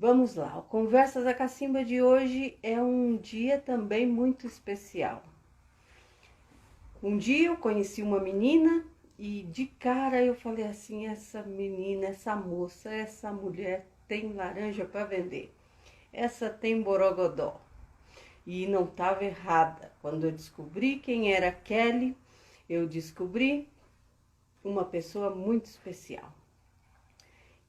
Vamos lá, o Conversas da Cacimba de hoje é um dia também muito especial. Um dia eu conheci uma menina e de cara eu falei assim, essa menina, essa moça, essa mulher tem laranja para vender. Essa tem borogodó. E não estava errada. Quando eu descobri quem era Kelly, eu descobri uma pessoa muito especial.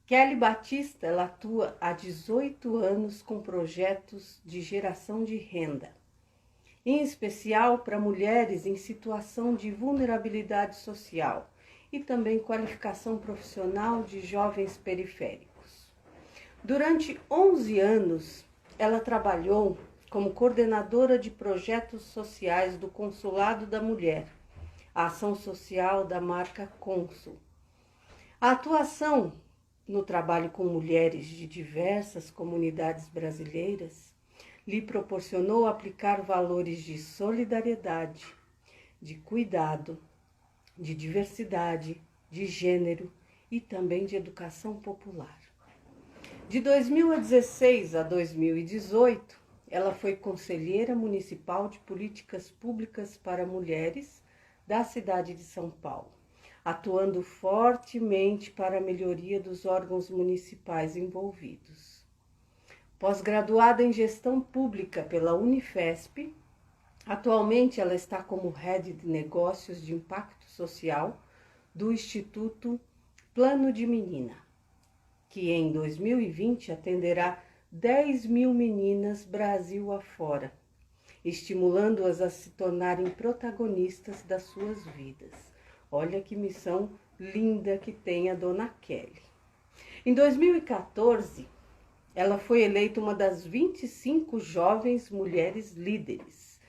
Kelly Batista, ela atua há 18 anos com projetos de geração de renda, em especial para mulheres em situação de vulnerabilidade social e também qualificação profissional de jovens periféricos. Durante 11 anos, ela trabalhou como coordenadora de projetos sociais do Consulado da Mulher, a ação social da marca Consul. A atuação no trabalho com mulheres de diversas comunidades brasileiras lhe proporcionou aplicar valores de solidariedade, de cuidado, de diversidade, de gênero e também de educação popular. De 2016 a 2018, ela foi conselheira municipal de políticas públicas para mulheres da cidade de São Paulo, atuando fortemente para a melhoria dos órgãos municipais envolvidos. Pós-graduada em gestão pública pela Unifesp, atualmente ela está como head de negócios de impacto social do Instituto Plano de Menina, que em 2020 atenderá 10 mil meninas Brasil afora, estimulando-as a se tornarem protagonistas das suas vidas. Olha que missão linda que tem a dona Kelly. Em 2014, ela foi eleita uma das 25 jovens mulheres líderes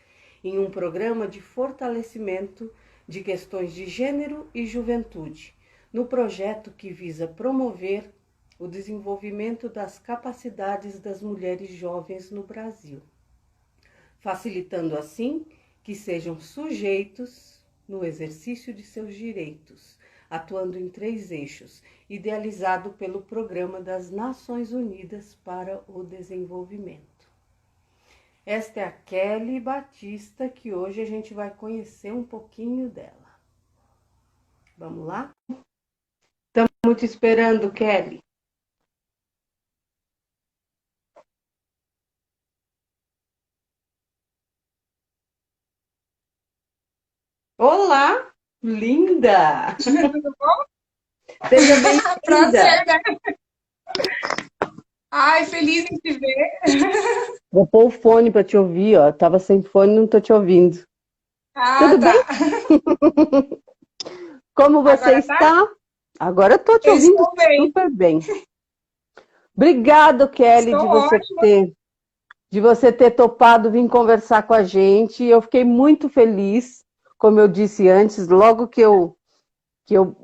em um programa de fortalecimento de questões de gênero e juventude, no projeto que visa promover o desenvolvimento das capacidades das mulheres jovens no Brasil, facilitando assim que sejam sujeitos no exercício de seus direitos, atuando em 3 eixos, idealizado pelo Programa das Nações Unidas para o Desenvolvimento. Esta é a Kelly Batista, que hoje a gente vai conhecer um pouquinho dela. Vamos lá? Estamos te esperando, Kelly. Olá, linda! Tudo bom? Seja bem-vinda! Prazer, né? Ai, feliz em te ver. Vou pôr o fone para te ouvir, ó. Tava sem fone, não tô te ouvindo. Ah, Tudo tá. bem? Como você Agora tá? está? Agora eu tô te Eu ouvindo estou bem. super bem. Obrigado, Kelly, Estou ótima. de você ter topado vir conversar com a gente. Eu fiquei muito feliz, como eu disse antes, logo que eu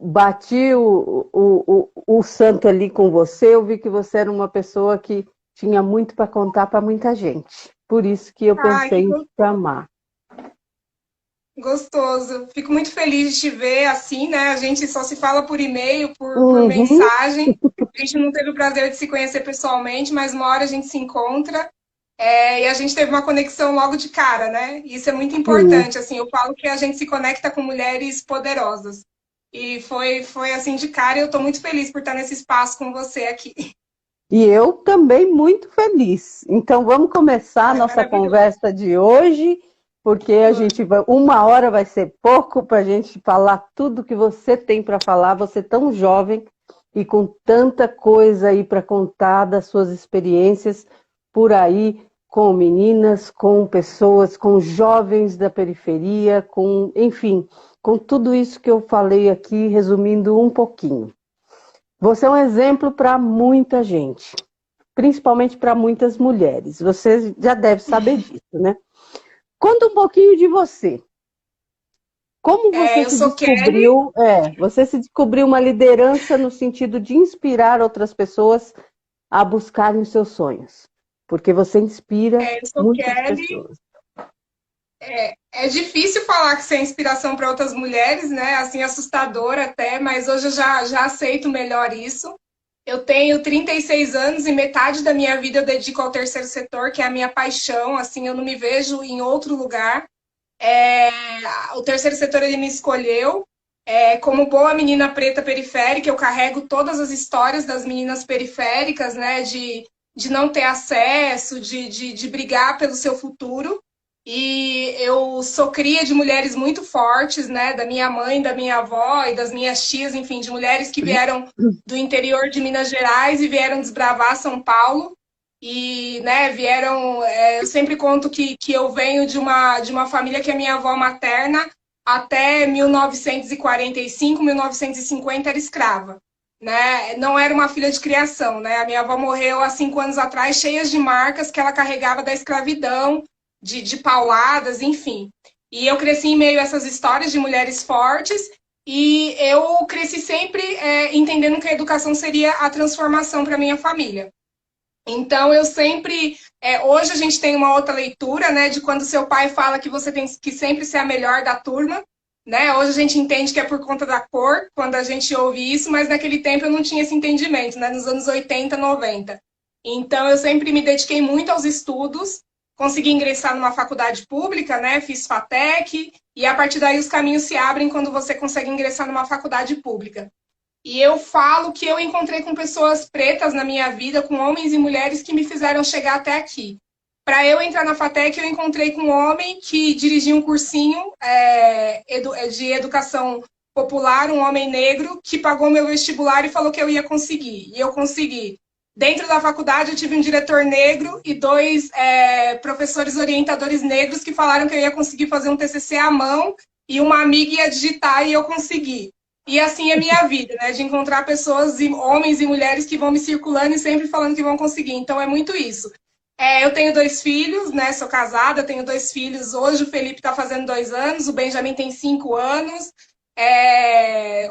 bati o santo ali com você, eu vi que você era uma pessoa que tinha muito para contar para muita gente. Por isso que eu Ai, pensei que em te chamar. gostoso. Fico muito feliz de te ver assim, né? A gente só se fala por e-mail, por Uhum, mensagem. A gente não teve o prazer de se conhecer pessoalmente, mas uma hora a gente se encontra. E a gente teve uma conexão logo de cara, né? Isso é muito sim. importante. Assim, eu falo que a gente se conecta com mulheres poderosas. E foi assim de cara, e eu estou muito feliz por estar nesse espaço com você aqui. E eu também muito feliz. Então vamos começar a Ai, nossa maravilhoso. conversa de hoje, porque a gente Vamos. vai, 1 hora vai ser pouco para a gente falar tudo que você tem para falar. Você tão jovem e com tanta coisa aí para contar das suas experiências por aí com meninas, com pessoas, com jovens da periferia, com, enfim, com tudo isso que eu falei aqui, resumindo um pouquinho. Você é um exemplo para muita gente, principalmente para muitas mulheres. Você já deve saber disso, né? Conta um pouquinho de você. Como você Eu se sou Kelly, descobriu? Você se descobriu uma liderança no sentido de inspirar outras pessoas a buscarem os seus sonhos, porque você inspira eu sou muitas Kelly. pessoas. É difícil falar que você é inspiração para outras mulheres, né? Assim, assustador até, mas hoje eu já aceito melhor isso. Eu tenho 36 anos e metade da minha vida eu dedico ao terceiro setor, que é a minha paixão. Assim, eu não me vejo em outro lugar. É, o terceiro setor ele me escolheu. Como boa menina preta periférica, eu carrego todas as histórias das meninas periféricas, né? De não ter acesso, de brigar pelo seu futuro. E eu sou cria de mulheres muito fortes, né? Da minha mãe, da minha avó e das minhas tias, enfim, de mulheres que vieram do interior de Minas Gerais e vieram desbravar São Paulo. E, né, vieram. Eu sempre conto que eu venho de uma família que a minha avó materna, até 1945, 1950, era escrava. Né? Não era uma filha de criação. Né? A minha avó morreu há 5 anos atrás, cheia de marcas que ela carregava da escravidão, de pauladas, enfim. E eu cresci em meio a essas histórias de mulheres fortes. E eu cresci sempre entendendo que a educação seria a transformação para minha família. Então, eu sempre. Hoje a gente tem uma outra leitura, né, de quando seu pai fala que você tem que sempre ser a melhor da turma. Né? Hoje a gente entende que é por conta da cor, quando a gente ouve isso, mas naquele tempo eu não tinha esse entendimento, né, nos anos 80, 90. Então, eu sempre me dediquei muito aos estudos, consegui ingressar numa faculdade pública, né, fiz FATEC, e a partir daí os caminhos se abrem quando você consegue ingressar numa faculdade pública. E eu falo que eu encontrei com pessoas pretas na minha vida, com homens e mulheres que me fizeram chegar até aqui. Para eu entrar na FATEC, eu encontrei com um homem que dirigia um cursinho de educação popular, um homem negro, que pagou meu vestibular e falou que eu ia conseguir. E eu consegui. Dentro da faculdade, eu tive um diretor negro e dois professores orientadores negros que falaram que eu ia conseguir fazer um TCC à mão e uma amiga ia digitar e eu consegui. E assim é a minha vida, né? De encontrar pessoas, homens e mulheres que vão me circulando e sempre falando que vão conseguir. Então é muito isso. Eu tenho 2 filhos, né? Sou casada, tenho 2 filhos. Hoje o Felipe está fazendo 2 anos, o Benjamin tem 5 anos.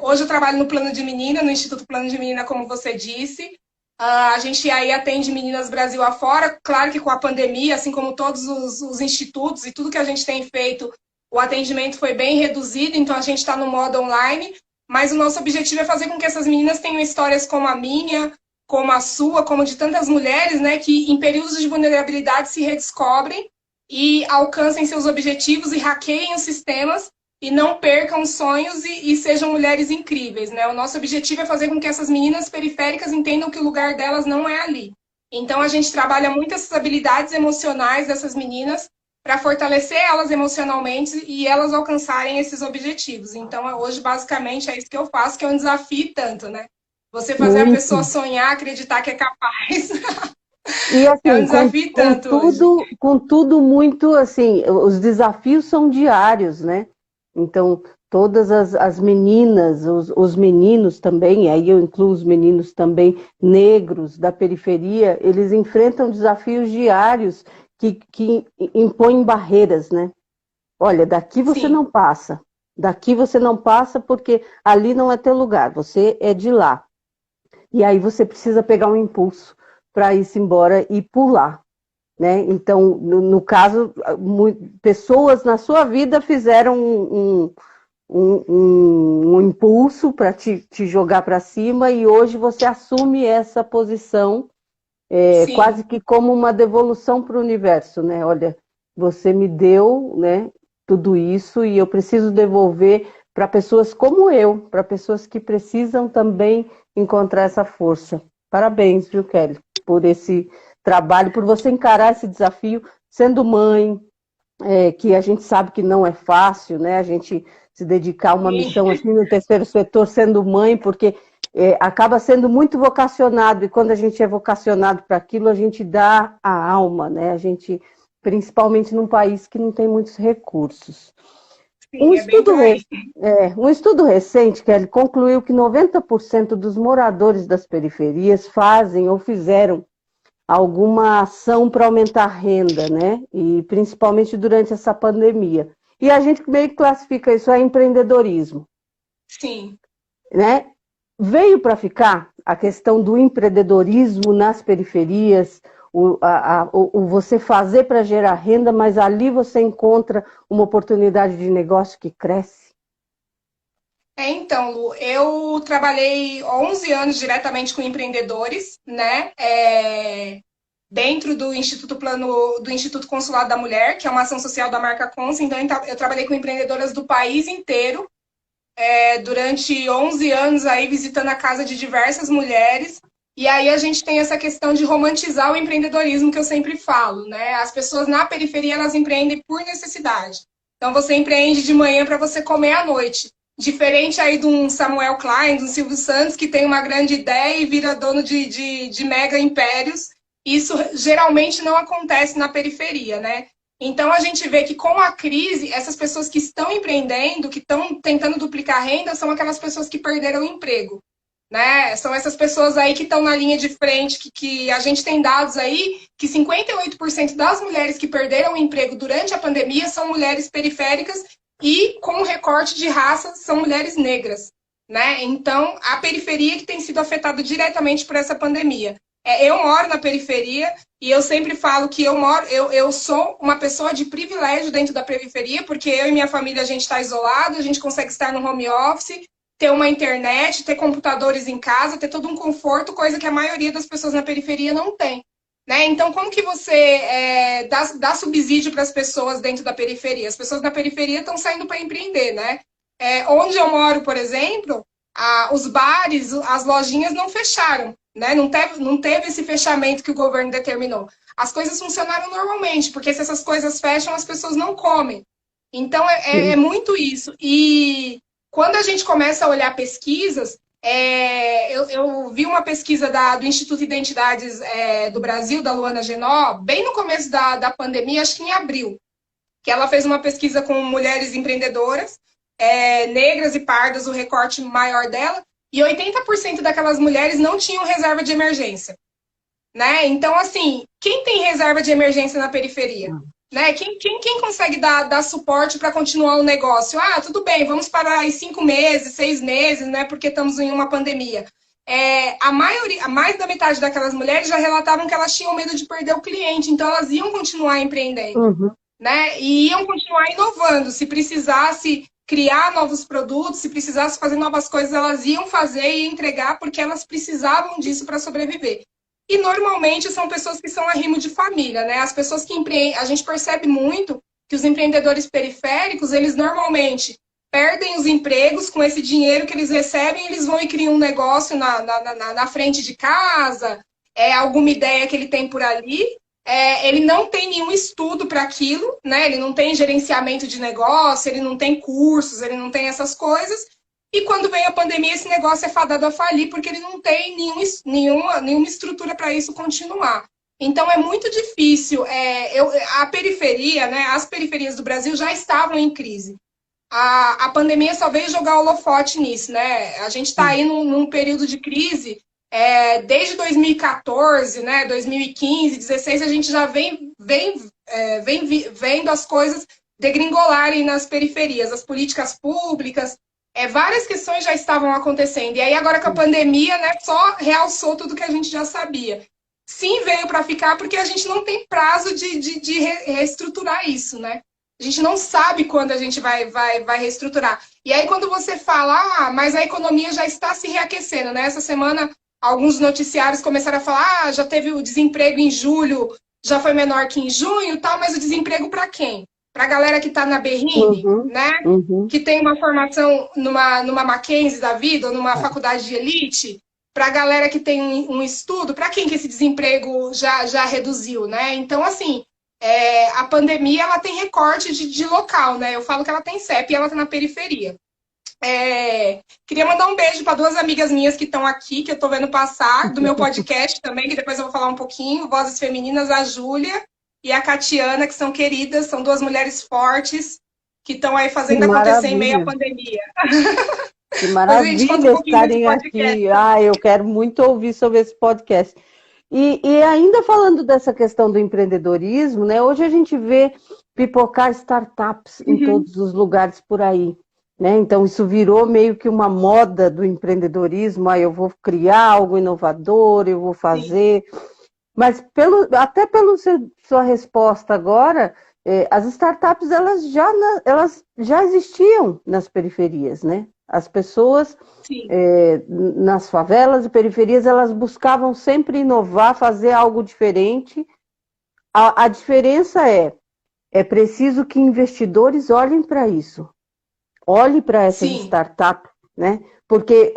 Hoje eu trabalho no Plano de Menina, no Instituto Plano de Menina, como você disse. A gente aí atende meninas Brasil afora. Claro que com a pandemia, assim como todos os institutos e tudo que a gente tem feito, o atendimento foi bem reduzido, então a gente está no modo online. Mas o nosso objetivo é fazer com que essas meninas tenham histórias como a minha, como a sua, como de tantas mulheres, né, que em períodos de vulnerabilidade se redescobrem e alcancem seus objetivos e hackeiem os sistemas e não percam sonhos e sejam mulheres incríveis, né? O nosso objetivo é fazer com que essas meninas periféricas entendam que o lugar delas não é ali. Então a gente trabalha muito essas habilidades emocionais dessas meninas para fortalecer elas emocionalmente e elas alcançarem esses objetivos. Então, hoje, basicamente, é isso que eu faço, que é um desafio tanto, né? Você fazer a pessoa Muito. sonhar, acreditar que é capaz. E É um assim, desafio tanto hoje. com tudo muito assim, os desafios são diários, né? Então, todas as meninas, os meninos também, aí eu incluo os meninos também negros da periferia, eles enfrentam desafios diários que impõem barreiras, né? Olha, daqui você Sim, não passa, daqui você não passa porque ali não é teu lugar, você é de lá. E aí você precisa pegar um impulso para ir-se embora e pular. Né? Então, no caso, pessoas na sua vida fizeram um impulso para te jogar para cima e hoje você assume essa posição sim. quase que como uma devolução para o universo. Né? Olha, você me deu, né, tudo isso e eu preciso devolver para pessoas como eu, para pessoas que precisam também encontrar essa força. Parabéns, viu, Kelly, por esse trabalho, por você encarar esse desafio, sendo mãe, que a gente sabe que não é fácil, né? A gente se dedicar a uma missão Sim. assim no terceiro setor, sendo mãe, porque acaba sendo muito vocacionado, e quando a gente é vocacionado para aquilo, a gente dá a alma, né? A gente, principalmente num país que não tem muitos recursos. Um Sim, é bem estudo, por aí. um estudo recente, Kelly, concluiu que 90% dos moradores das periferias fazem ou fizeram alguma ação para aumentar a renda, né? E principalmente durante essa pandemia. E a gente meio que classifica isso a empreendedorismo, Sim. né? Veio para ficar a questão do empreendedorismo nas periferias, o você fazer para gerar renda, mas ali você encontra uma oportunidade de negócio que cresce. Então, Lu, eu trabalhei 11 anos diretamente com empreendedores, né? Dentro do Instituto Consulado da Mulher, que é uma ação social da marca Cons. Então, eu trabalhei com empreendedoras do país inteiro, durante 11 anos aí visitando a casa de diversas mulheres. E aí a gente tem essa questão de romantizar o empreendedorismo que eu sempre falo, né? As pessoas na periferia, elas empreendem por necessidade. Então você empreende de manhã para você comer à noite. Diferente aí de um Samuel Klein, de um Silvio Santos, que tem uma grande ideia e vira dono de mega impérios. Isso geralmente não acontece na periferia, né? Então a gente vê que com a crise, essas pessoas que estão empreendendo, que estão tentando duplicar a renda, são aquelas pessoas que perderam o emprego. Né? São essas pessoas aí que estão na linha de frente, que a gente tem dados aí que 58% das mulheres que perderam o emprego durante a pandemia são mulheres periféricas e com recorte de raça são mulheres negras. Né? Então, a periferia que tem sido afetada diretamente por essa pandemia. Eu moro na periferia e eu sempre falo que eu sou uma pessoa de privilégio dentro da periferia, porque eu e minha família a gente está isolado, a gente consegue estar no home office, ter uma internet, ter computadores em casa, ter todo um conforto, coisa que a maioria das pessoas na periferia não tem. Né? Então, como que você dá subsídio para as pessoas dentro da periferia? As pessoas na periferia estão saindo para empreender, né? Onde eu moro, por exemplo, os bares, as lojinhas não fecharam, né? Não teve esse fechamento que o governo determinou. As coisas funcionaram normalmente, porque se essas coisas fecham, as pessoas não comem. Então, é muito isso. E quando a gente começa a olhar pesquisas, eu vi uma pesquisa do Instituto Identidades do Brasil, da Luana Genó, bem no começo da pandemia, acho que em abril, que ela fez uma pesquisa com mulheres empreendedoras, negras e pardas, o recorte maior dela, e 80% daquelas mulheres não tinham reserva de emergência. Né? Então, assim, quem tem reserva de emergência na periferia? Né? Quem consegue dar suporte para continuar o negócio? Ah, tudo bem, vamos parar em 5 meses, 6 meses, né? Porque estamos em uma pandemia. Mais da metade daquelas mulheres já relatavam que elas tinham medo de perder o cliente, então elas iam continuar empreendendo. Uhum. Né? E iam continuar inovando. Se precisasse criar novos produtos, se precisasse fazer novas coisas, elas iam fazer e entregar porque elas precisavam disso para sobreviver. E normalmente são pessoas que são arrimo de família, né? As pessoas que empreendem, a gente percebe muito que os empreendedores periféricos, eles normalmente perdem os empregos com esse dinheiro que eles recebem, eles vão e criam um negócio na frente de casa, alguma ideia que ele tem por ali. Ele não tem nenhum estudo para aquilo, né? Ele não tem gerenciamento de negócio, ele não tem cursos, ele não tem essas coisas. E quando vem a pandemia, esse negócio é fadado a falir, porque ele não tem nenhuma estrutura para isso continuar. Então é muito difícil. A periferia, né, as periferias do Brasil já estavam em crise. A pandemia só veio jogar holofote nisso, né? A gente está aí num período de crise. Desde 2014, né, 2015, 2016, a gente já vem vendo as coisas degringolarem nas periferias, as políticas públicas, várias questões já estavam acontecendo. E aí, agora com a pandemia, né, só realçou tudo que a gente já sabia. Sim, veio para ficar porque a gente não tem prazo de reestruturar isso, né? A gente não sabe quando a gente vai reestruturar. E aí, quando você fala, mas a economia já está se reaquecendo, né? Essa semana, alguns noticiários começaram a falar, já teve o desemprego em julho, já foi menor que em junho, tal, mas o desemprego para quem? Para a galera que está na Berrine, né? Que tem uma formação numa Mackenzie da vida, ou numa faculdade de elite, para a galera que tem um estudo, para quem que esse desemprego já reduziu, né? Então, assim, a pandemia, ela tem recorte de local, né? Eu falo que ela tem CEP e ela está na periferia. Queria mandar um beijo para duas amigas minhas que estão aqui, que eu estou vendo passar, do meu podcast também, que depois eu vou falar um pouquinho, Vozes Femininas, a Júlia e a Catiana, que são queridas, são duas mulheres fortes, que estão aí fazendo acontecer em meio à pandemia. Que maravilha estarem aqui. Eu quero muito ouvir sobre esse podcast. E ainda falando dessa questão do empreendedorismo, né? Hoje a gente vê pipocar startups em todos os lugares por aí. Né? Então, isso virou meio que uma moda do empreendedorismo. Eu vou criar algo inovador, eu vou fazer. Sim. Mas até pela sua resposta agora, as startups elas já existiam nas periferias, né? As pessoas nas favelas e periferias elas buscavam sempre inovar, fazer algo diferente. A diferença é preciso que investidores olhem para isso, olhem para essas startups, né? Porque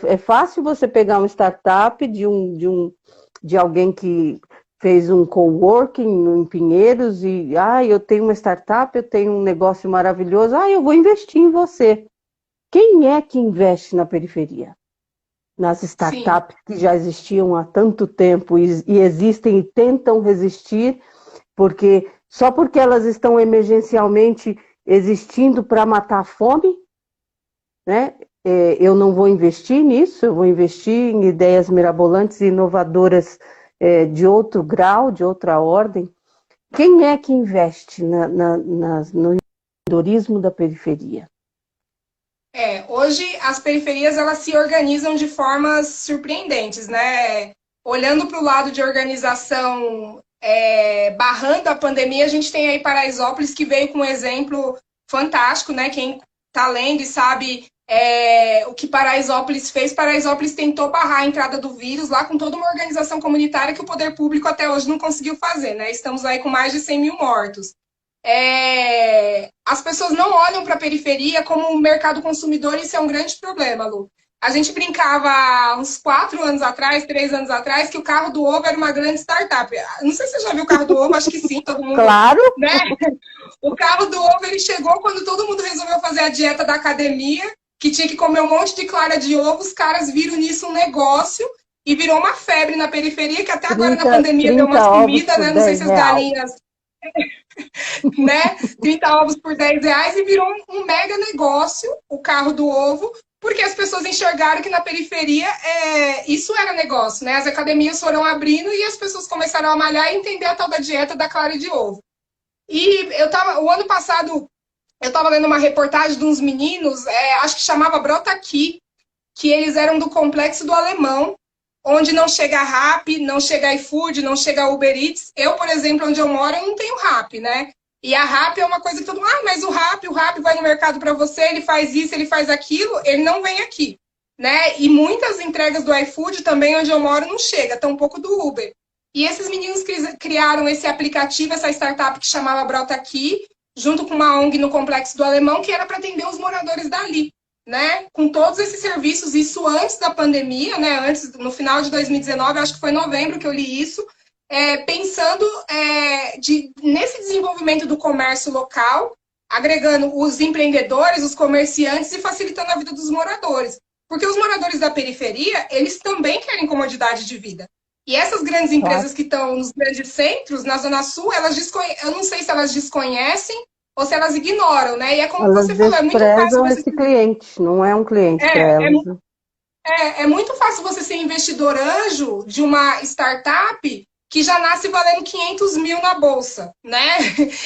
é fácil você pegar uma startup de alguém que fez um coworking em Pinheiros e eu tenho uma startup, eu tenho um negócio maravilhoso, eu vou investir em você. Quem é que investe na periferia? Nas startups que já existiam há tanto tempo e existem e tentam resistir, só porque elas estão emergencialmente existindo para matar a fome, né? Eu não vou investir nisso, eu vou investir em ideias mirabolantes e inovadoras de outro grau, de outra ordem. Quem é que investe no empreendedorismo da periferia? Hoje as periferias elas se organizam de formas surpreendentes, né? Olhando para o lado de organização, barrando a pandemia, a gente tem aí Paraisópolis que veio com um exemplo fantástico, né? Quem está lendo e sabe o que Paraisópolis fez, Paraisópolis tentou barrar a entrada do vírus lá com toda uma organização comunitária que o poder público até hoje não conseguiu fazer, né? Estamos aí com mais de 100 mil mortos. As pessoas não olham para a periferia como um mercado consumidor, e isso é um grande problema, Lu. A gente brincava uns 4 anos atrás, 3 anos atrás, que o carro do ovo era uma grande startup. Não sei se você já viu o carro do ovo, acho que sim, todo mundo. Claro! Né? O carro do ovo ele chegou quando todo mundo resolveu fazer a dieta da academia, que tinha que comer um monte de clara de ovo, os caras viram nisso um negócio e virou uma febre na periferia, que até agora na pandemia deu umas comidas, né? Não sei se as galinhas. Né? 30 ovos por 10 reais e virou um mega negócio o carro do ovo, porque as pessoas enxergaram que na periferia isso era negócio, né? As academias foram abrindo e as pessoas começaram a malhar e entender a tal da dieta da clara de ovo. E o ano passado eu estava lendo uma reportagem de uns meninos, acho que chamava Brota Aqui, que eles eram do Complexo do Alemão, onde não chega Rappi, não chega iFood, não chega Uber Eats. Eu, por exemplo, onde eu moro, eu não tenho Rappi, né? E a Rappi é uma coisa que todo mundo... mas o Rappi vai no mercado para você, ele faz isso, ele faz aquilo, ele não vem aqui, né? E muitas entregas do iFood também, onde eu moro, não chega, tampouco do Uber. E esses meninos criaram esse aplicativo, essa startup que chamava Brota Aqui, junto com uma ONG no Complexo do Alemão, que era para atender os moradores dali. Né? Com todos esses serviços, isso antes da pandemia, né? No final de 2019, acho que foi em novembro que eu li isso, pensando nesse desenvolvimento do comércio local, agregando os empreendedores, os comerciantes e facilitando a vida dos moradores. Porque os moradores da periferia, eles também querem comodidade de vida. E essas grandes empresas que estão nos grandes centros, na Zona Sul, eu não sei se elas desconhecem ou se elas ignoram, né? E é como elas você falou, é muito fácil você... esse cliente, não é um cliente para elas. É muito fácil você ser investidor anjo de uma startup que já nasce valendo 500 mil na bolsa, né?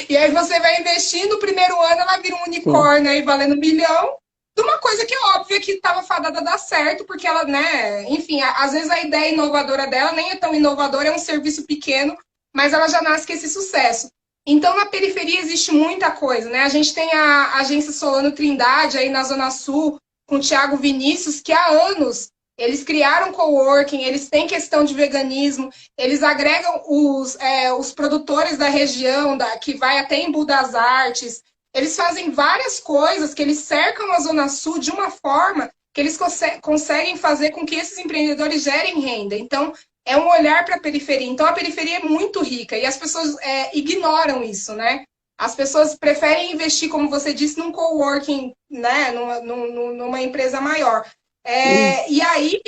E aí você vai investir, no primeiro ano ela vira um unicórnio aí valendo 1 milhão, de uma coisa que é óbvia que estava fadada a dar certo, porque ela, né? Enfim, às vezes a ideia inovadora dela nem é tão inovadora, é um serviço pequeno, mas ela já nasce com esse sucesso. Então, na periferia existe muita coisa, né? A gente tem a agência Solano Trindade aí na Zona Sul, com o Thiago Vinícius, que há anos eles criaram coworking, eles têm questão de veganismo, eles agregam os produtores da região, que vai até Embu das Artes, eles fazem várias coisas que eles cercam a Zona Sul de uma forma que eles conseguem fazer com que esses empreendedores gerem renda. Então, é um olhar para a periferia. Então, a periferia é muito rica e as pessoas ignoram isso, né? As pessoas preferem investir, como você disse, num coworking, né? Numa empresa maior. E aí,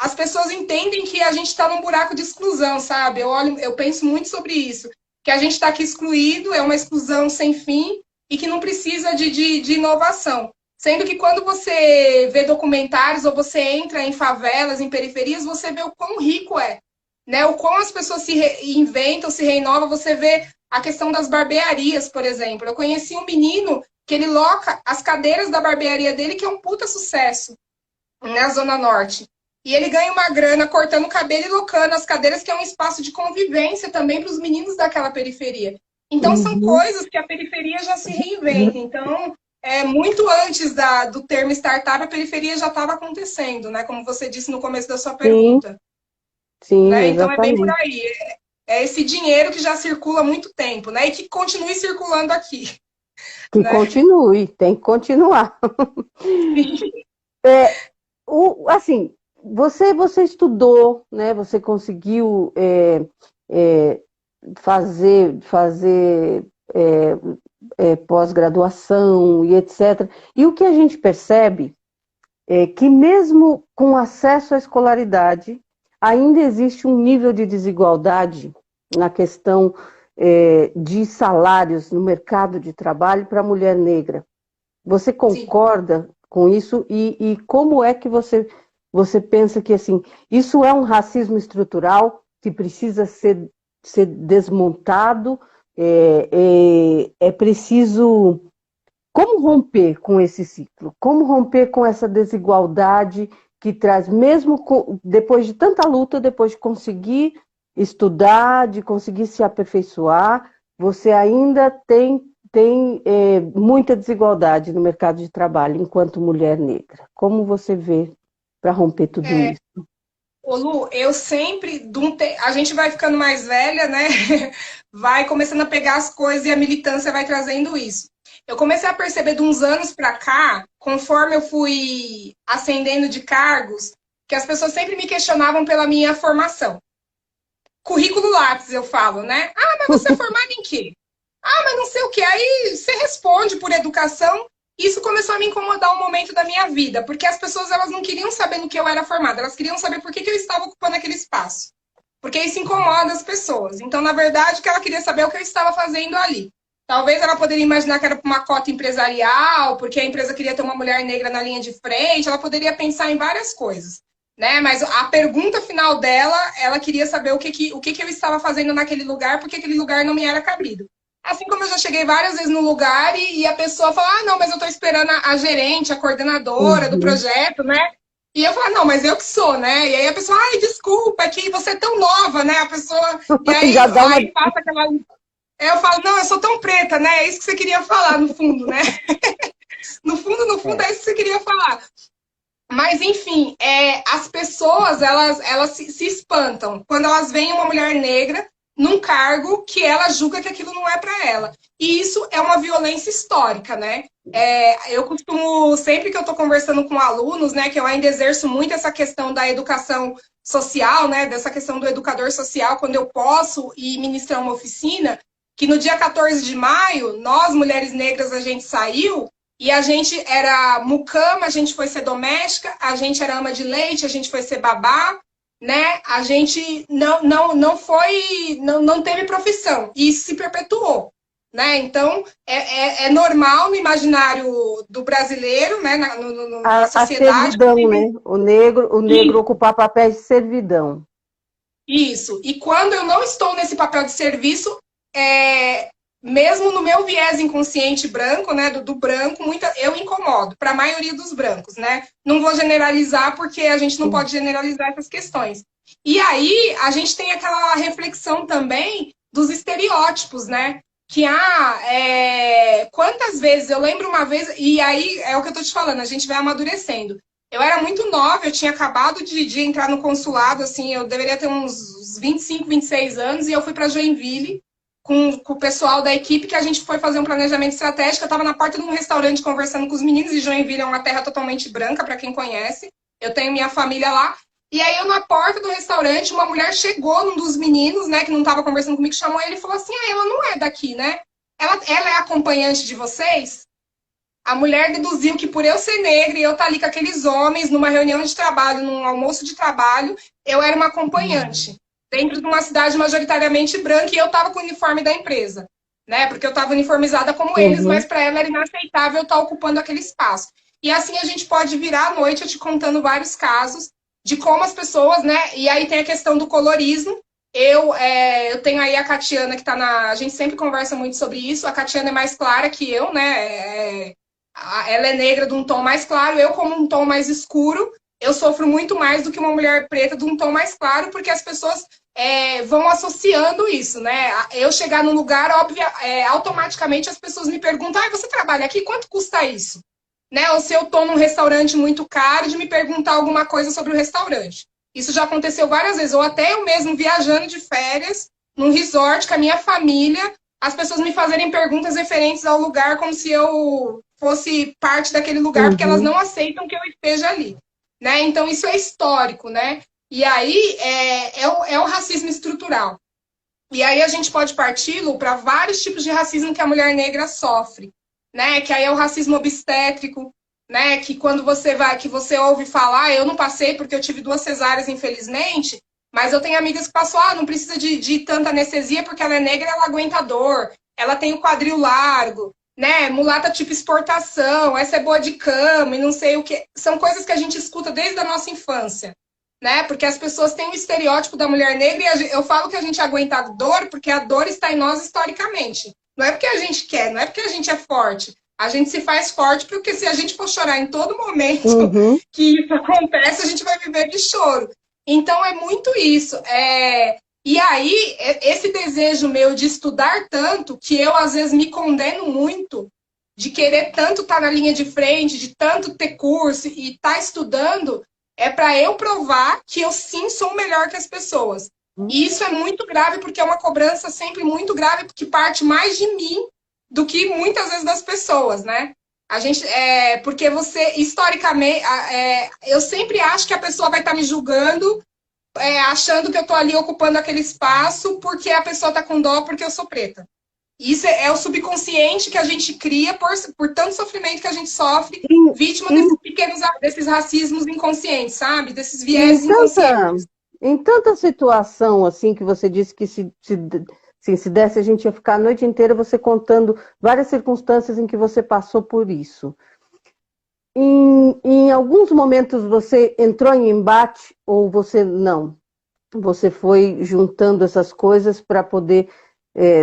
as pessoas entendem que a gente está num buraco de exclusão, sabe? Eu penso muito sobre isso. Que a gente está aqui excluído, é uma exclusão sem fim e que não precisa de inovação. Sendo que quando você vê documentários ou você entra em favelas, em periferias, você vê o quão rico é, né? O quão as pessoas se reinventam, se reinovam. Você vê a questão das barbearias, por exemplo. Eu conheci um menino que ele loca as cadeiras da barbearia dele, que é um puta sucesso na Zona Norte. E ele ganha uma grana cortando o cabelo e locando as cadeiras, que é um espaço de convivência também para os meninos daquela periferia. Então, são Uhum. coisas que a periferia já se reinventa. Então, muito antes do termo startup, a periferia já estava acontecendo, né? Como você disse no começo da sua Sim, pergunta. sim, Né? Então, é bem por exatamente. aí. É esse dinheiro que já circula há muito tempo, né? E que continue circulando aqui, Que né? continue, tem que continuar. Assim, você estudou, né? Você conseguiu é, fazer é, pós-graduação e etc. E o que a gente percebe é que mesmo com acesso à escolaridade, ainda existe um nível de desigualdade na questão de salários no mercado de trabalho para a mulher negra. Você Sim. concorda com isso? E como é que você pensa que assim, isso é um racismo estrutural que precisa ser desmontado? É preciso. Como romper com esse ciclo? Como romper com essa desigualdade que traz, mesmo depois de tanta luta, depois de conseguir estudar, de conseguir se aperfeiçoar, você ainda tem muita desigualdade no mercado de trabalho enquanto mulher negra. Como você vê para romper tudo isso? Ô Lu, eu sempre, a gente vai ficando mais velha, né? Vai começando a pegar as coisas e a militância vai trazendo isso. Eu comecei a perceber de uns anos para cá, conforme eu fui ascendendo de cargos, que as pessoas sempre me questionavam pela minha formação. Currículo Lattes, eu falo, né? Ah, mas você é formada em quê? Ah, mas não sei o que. Aí você responde por educação. Isso começou a me incomodar um momento da minha vida, porque as pessoas elas não queriam saber no que eu era formada, elas queriam saber por que eu estava ocupando aquele espaço. Porque isso incomoda as pessoas. Então, na verdade, o que ela queria saber é o que eu estava fazendo ali. Talvez ela poderia imaginar que era para uma cota empresarial, porque a empresa queria ter uma mulher negra na linha de frente, ela poderia pensar em várias coisas. Né? Mas a pergunta final dela, ela queria saber o que eu estava fazendo naquele lugar, porque aquele lugar não me era cabido. Assim como eu já cheguei várias vezes no lugar e a pessoa fala, ah, não, mas eu estou esperando a gerente, a coordenadora do Uhum. projeto, né? E eu falo, não, mas eu que sou, né? E aí a pessoa, ai, desculpa, é que você é tão nova, né? A pessoa. E aí, Já dá uma. aí passa aquela. Aí eu falo, não, eu sou tão preta, né? É isso que você queria falar, no fundo, né? No fundo, é isso que você queria falar. Mas, enfim, as pessoas, elas se espantam quando elas veem uma mulher negra num cargo que ela julga que aquilo não é para ela. E isso é uma violência histórica, né? Eu costumo, sempre que eu estou conversando com alunos, né, que eu ainda exerço muito essa questão da educação social, né, dessa questão do educador social, quando eu posso ir ministrar uma oficina, que no dia 14 de maio, nós, mulheres negras, a gente saiu e a gente era mucama, a gente foi ser doméstica, a gente era ama de leite, a gente foi ser babá, né? A gente não foi, não teve profissão. E isso se perpetuou. Né? Então, é normal no imaginário do brasileiro, né? Na A sociedade. servidão, né? O negro ocupar papéis de servidão. Isso. E quando eu não estou nesse papel de serviço, mesmo no meu viés inconsciente branco, né, do branco, eu incomodo, para a maioria dos brancos, né? Não vou generalizar, porque a gente não pode generalizar essas questões. E aí, a gente tem aquela reflexão também dos estereótipos, né? Que, quantas vezes, eu lembro uma vez, e aí é o que eu tô te falando, a gente vai amadurecendo. Eu era muito nova, eu tinha acabado de entrar no consulado, assim, eu deveria ter uns 25, 26 anos, e eu fui para Joinville com o pessoal da equipe, que a gente foi fazer um planejamento estratégico. Eu estava na porta de um restaurante conversando com os meninos, e Joinville é uma terra totalmente branca, para quem conhece. Eu tenho minha família lá. E aí, eu na porta do restaurante, uma mulher chegou, num dos meninos, né, que não estava conversando comigo, chamou ele e falou assim, ela não é daqui, né? Ela é acompanhante de vocês? A mulher deduziu que por eu ser negra e eu estar ali com aqueles homens numa reunião de trabalho, num almoço de trabalho, eu era uma acompanhante dentro de uma cidade majoritariamente branca e eu estava com o uniforme da empresa, né? Porque eu estava uniformizada como eles, mas Uhum. para ela era inaceitável eu estar ocupando aquele espaço. E assim a gente pode virar à noite eu te contando vários casos de como as pessoas, né? E aí tem a questão do colorismo. Eu tenho aí a Catiana que está na. A gente sempre conversa muito sobre isso. A Catiana é mais clara que eu, né? Ela é negra de um tom mais claro, eu como um tom mais escuro. eu sofro muito mais do que uma mulher preta de um tom mais claro, porque as pessoas vão associando isso, né? Eu chegar num lugar, óbvio, automaticamente as pessoas me perguntam, ah, você trabalha aqui, quanto custa isso? Né? Ou se eu estou num restaurante muito caro, de me perguntar alguma coisa sobre o restaurante. Isso já aconteceu várias vezes, ou até eu mesmo viajando de férias, num resort com a minha família, as pessoas me fazerem perguntas referentes ao lugar como se eu fosse parte daquele lugar, porque elas Uhum. não aceitam que eu esteja ali. Né? Então, isso é histórico, né? E aí é o racismo estrutural. E aí a gente pode partir para vários tipos de racismo que a mulher negra sofre, né? Que aí é o racismo obstétrico, né? Que quando você vai, que você ouve falar, eu não passei porque eu tive 2 cesáreas, infelizmente, mas eu tenho amigas que passou, não precisa de tanta anestesia porque ela é negra, ela aguenta dor, ela tem o quadril largo, né? Mulata tipo exportação, essa é boa de cama e não sei o que. São coisas que a gente escuta desde a nossa infância, né? Porque as pessoas têm o estereótipo da mulher negra e eu falo que a gente aguenta a dor porque a dor está em nós historicamente. Não é porque a gente quer, não é porque a gente é forte. A gente se faz forte porque se a gente for chorar em todo momento Uhum. que isso acontece, a gente vai viver de choro. Então é muito isso. E aí, esse desejo meu de estudar tanto, que eu às vezes me condeno muito, de querer tanto estar na linha de frente, de tanto ter curso e estar estudando, é para eu provar que eu sim sou melhor que as pessoas. E isso é muito grave, porque é uma cobrança sempre muito grave, porque parte mais de mim do que muitas vezes das pessoas, né? A gente, porque você, historicamente, eu sempre acho que a pessoa vai estar me julgando, achando que eu estou ali ocupando aquele espaço porque a pessoa está com dó porque eu sou preta. Isso é o subconsciente que a gente cria por tanto sofrimento que a gente sofre, Em, vítima em, desses racismos inconscientes, sabe? Desses em vieses tanta, inconscientes. em tanta situação, assim, que você disse que assim, se desse a gente ia ficar a noite inteira você contando várias circunstâncias em que você passou por isso. Em alguns momentos você entrou em embate ou você não? Você foi juntando essas coisas para poder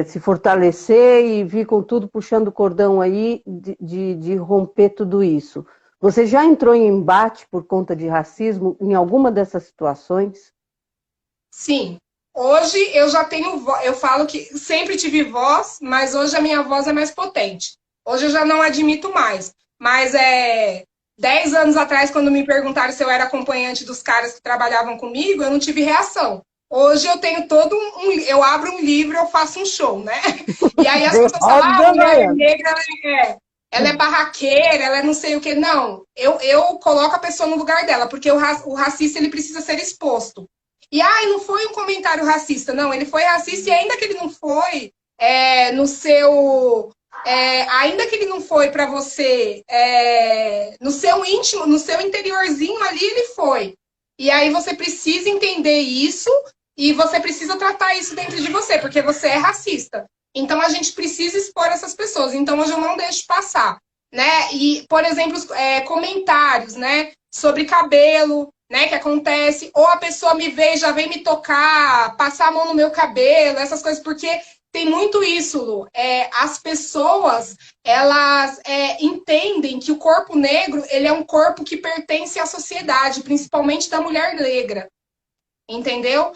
se fortalecer e vir com tudo puxando o cordão aí de romper tudo isso. Você já entrou em embate por conta de racismo em alguma dessas situações? Sim. Hoje eu já tenho voz, eu falo que sempre tive voz, mas hoje a minha voz é mais potente. Hoje eu já não admito mais. Mas 10 anos atrás, quando me perguntaram se eu era acompanhante dos caras que trabalhavam comigo, eu não tive reação. Hoje eu tenho eu abro um livro, eu faço um show, né? E aí as pessoas falam, a Roda mulher Baiana. negra, ela é barraqueira, ela é não sei o quê. Não, eu coloco a pessoa no lugar dela, porque o racista ele precisa ser exposto. E não foi um comentário racista, não, ele foi racista e ainda que ele não foi no seu. Ainda que ele não foi para você, no seu íntimo, no seu interiorzinho ali, ele foi. E aí você precisa entender isso e você precisa tratar isso dentro de você, porque você é racista. Então a gente precisa expor essas pessoas. Então hoje eu não deixo passar, né? E, por exemplo, comentários, né, sobre cabelo, né, que acontece, ou a pessoa me vê e já vem me tocar, passar a mão no meu cabelo, essas coisas, porque tem muito isso, Lu. As pessoas, elas entendem que o corpo negro, ele é um corpo que pertence à sociedade, principalmente da mulher negra, entendeu?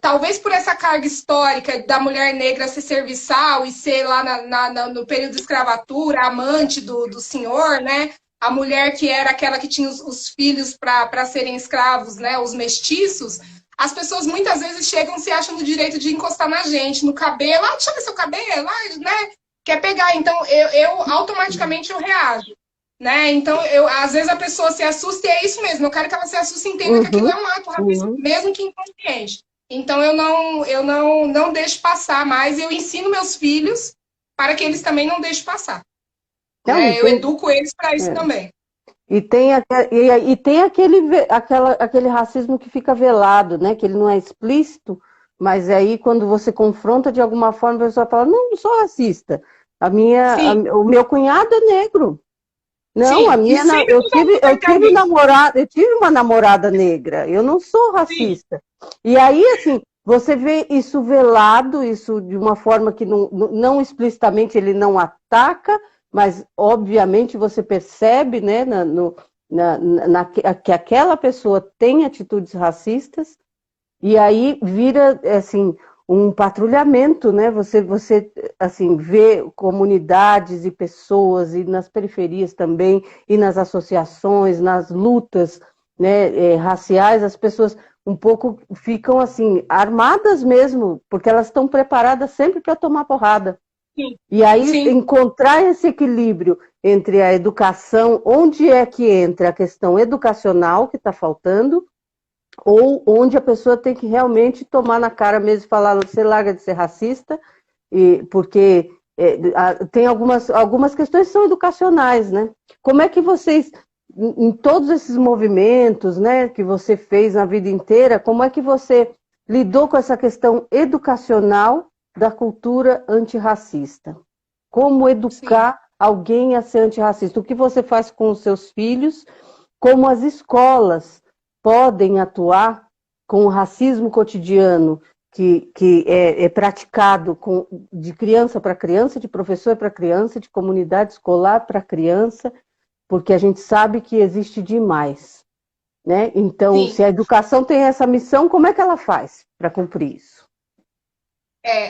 Talvez por essa carga histórica da mulher negra ser serviçal e ser lá no período de escravatura, amante do senhor, né? A mulher que era aquela que tinha os filhos para serem escravos, né? Os mestiços. As pessoas muitas vezes chegam se acham no direito de encostar na gente, no cabelo. Deixa eu ver seu cabelo, né? Quer pegar. Então, eu automaticamente eu reajo. Né? Então, às vezes a pessoa se assusta e é isso mesmo. Eu quero que ela se assuste e entenda que aquilo Uhum, é um ato racista, uhum. mesmo que inconsciente. Então, eu não deixo passar mais. Eu ensino meus filhos para que eles também não deixem passar. Não, Né? Eu educo eles para isso é, também. e tem aquele racismo que fica velado, né? Que ele não é explícito, mas aí quando você confronta de alguma forma, a pessoa fala, não sou racista. Sim, O meu cunhado é negro. Não, sim. E sempre nos vão comentar isso. eu tive uma namorada negra, eu não sou Sim, racista. E aí, assim, você vê isso velado, isso de uma forma que não explicitamente ele não ataca, mas obviamente você percebe, né, que aquela pessoa tem atitudes racistas, e aí vira, assim, um patrulhamento, né? Você assim, vê comunidades e pessoas, e nas periferias também, e nas associações, nas lutas, né, raciais, as pessoas um pouco ficam assim, armadas mesmo, porque elas estão preparadas sempre para tomar porrada. Sim, E aí sim, encontrar esse equilíbrio entre a educação, onde é que entra a questão educacional que está faltando, ou onde a pessoa tem que realmente tomar na cara mesmo e falar, você larga de ser racista, porque tem algumas questões que são educacionais, né? Como é que vocês, em todos esses movimentos, né, que você fez na vida inteira, como é que você lidou com essa questão educacional da cultura antirracista? Como sim. educar alguém a ser antirracista? O que você faz com os seus filhos? Como as escolas podem atuar com o racismo cotidiano que é praticado de criança para criança, de professor para criança, de comunidade escolar para criança, porque a gente sabe que existe demais, né? Então, Sim. se a educação tem essa missão, como é que ela faz para cumprir isso?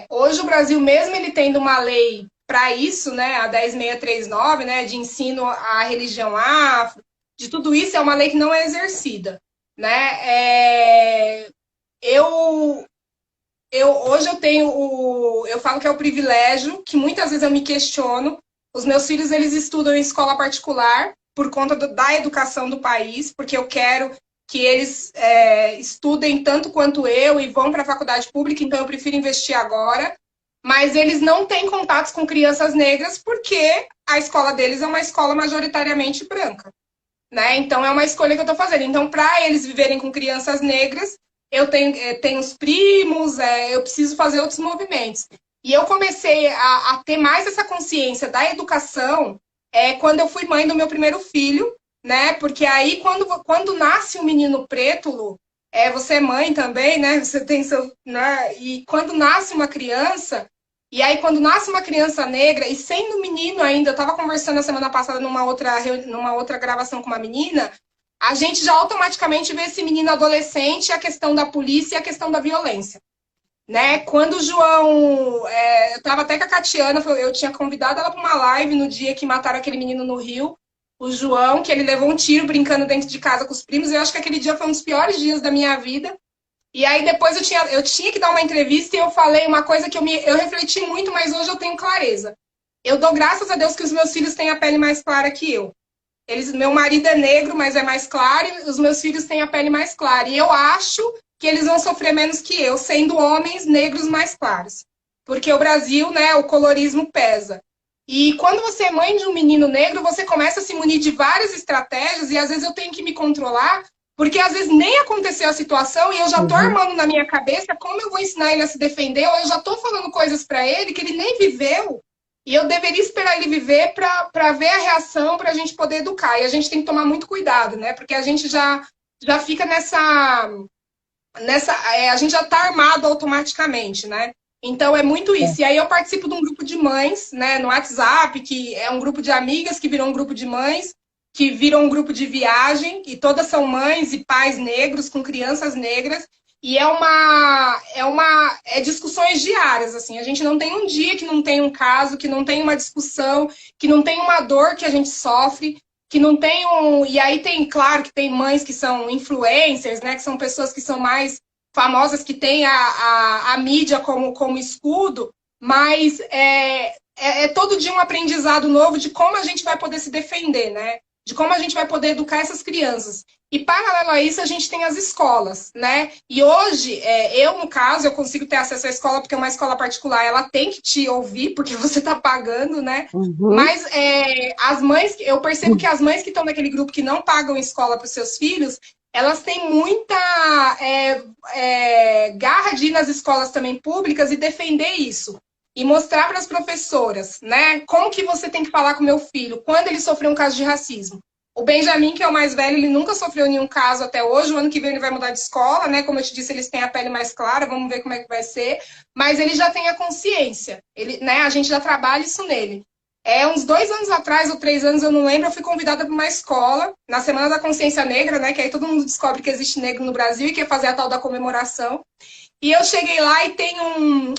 Hoje o Brasil, mesmo ele tendo uma lei para isso, né, a 10.639, né, de ensino à religião afro, de tudo isso, é uma lei que não é exercida, né? Eu, hoje eu tenho eu falo que é o privilégio, que muitas vezes eu me questiono. Os meus filhos, eles estudam em escola particular por conta da educação do país, porque eu quero que eles estudem tanto quanto eu e vão para a faculdade pública, então eu prefiro investir agora. Mas eles não têm contatos com crianças negras porque a escola deles é uma escola majoritariamente branca, né? Então é uma escolha que eu estou fazendo. Então, para eles viverem com crianças negras, eu tenho os primos, eu preciso fazer outros movimentos. E eu comecei a ter mais essa consciência da educação quando eu fui mãe do meu primeiro filho, né? Porque aí, quando nasce um menino preto, Lu, você é mãe também, né? Você tem seu. Né? E quando nasce uma criança, e aí, quando nasce uma criança negra, e sendo menino ainda, eu estava conversando a semana passada numa outra gravação com uma menina, a gente já automaticamente vê esse menino adolescente, a questão da polícia e a questão da violência. Né? Quando o João. Eu estava até com a Catiana, eu tinha convidado ela para uma live no dia que mataram aquele menino no Rio, o João, que ele levou um tiro brincando dentro de casa com os primos. Eu acho que aquele dia foi um dos piores dias da minha vida. E aí depois eu tinha que dar uma entrevista e eu falei uma coisa que eu refleti muito, mas hoje eu tenho clareza. Eu dou graças a Deus que os meus filhos têm a pele mais clara que eu. Meu marido é negro, mas é mais claro, e os meus filhos têm a pele mais clara. E eu acho que eles vão sofrer menos que eu, sendo homens negros mais claros. Porque o Brasil, né, o colorismo pesa. E quando você é mãe de um menino negro, você começa a se munir de várias estratégias, e às vezes eu tenho que me controlar, porque às vezes nem aconteceu a situação e eu já tô Uhum. armando na minha cabeça como eu vou ensinar ele a se defender, ou eu já tô falando coisas para ele que ele nem viveu. E eu deveria esperar ele viver para ver a reação, para a gente poder educar. E a gente tem que tomar muito cuidado, né? Porque a gente já fica a gente já está armado automaticamente, né? Então é muito isso. E aí eu participo de um grupo de mães, né, no WhatsApp, que é um grupo de amigas que virou um grupo de mães, que viram um grupo de viagem, e todas são mães e pais negros com crianças negras. E é discussões diárias, assim. A gente não tem um dia que não tem um caso, que não tem uma discussão, que não tem uma dor que a gente sofre, que não tem um. E aí tem, claro, que tem mães que são influencers, né? Que são pessoas que são mais famosas, que têm a mídia como escudo, mas é todo dia um aprendizado novo de como a gente vai poder se defender, né? De como a gente vai poder educar essas crianças. E, paralelo a isso, a gente tem as escolas, né? E hoje, eu, no caso, eu consigo ter acesso à escola, porque uma escola particular, ela tem que te ouvir, porque você está pagando, né? Uhum. Mas as mães, eu percebo que as mães que estão naquele grupo que não pagam escola para os seus filhos, elas têm muita garra de ir nas escolas também públicas e defender isso. E mostrar para as professoras, né? Como que você tem que falar com o meu filho quando ele sofreu um caso de racismo. O Benjamin, que é o mais velho, ele nunca sofreu nenhum caso até hoje. O ano que vem ele vai mudar de escola, né? Como eu te disse, eles têm a pele mais clara, vamos ver como é que vai ser. Mas ele já tem a consciência. Ele, né? A gente já trabalha isso nele. Uns 2 anos atrás, ou 3 anos, eu não lembro, eu fui convidada para uma escola, na Semana da Consciência Negra, né? Que aí todo mundo descobre que existe negro no Brasil e quer fazer a tal da comemoração. E eu cheguei lá e tem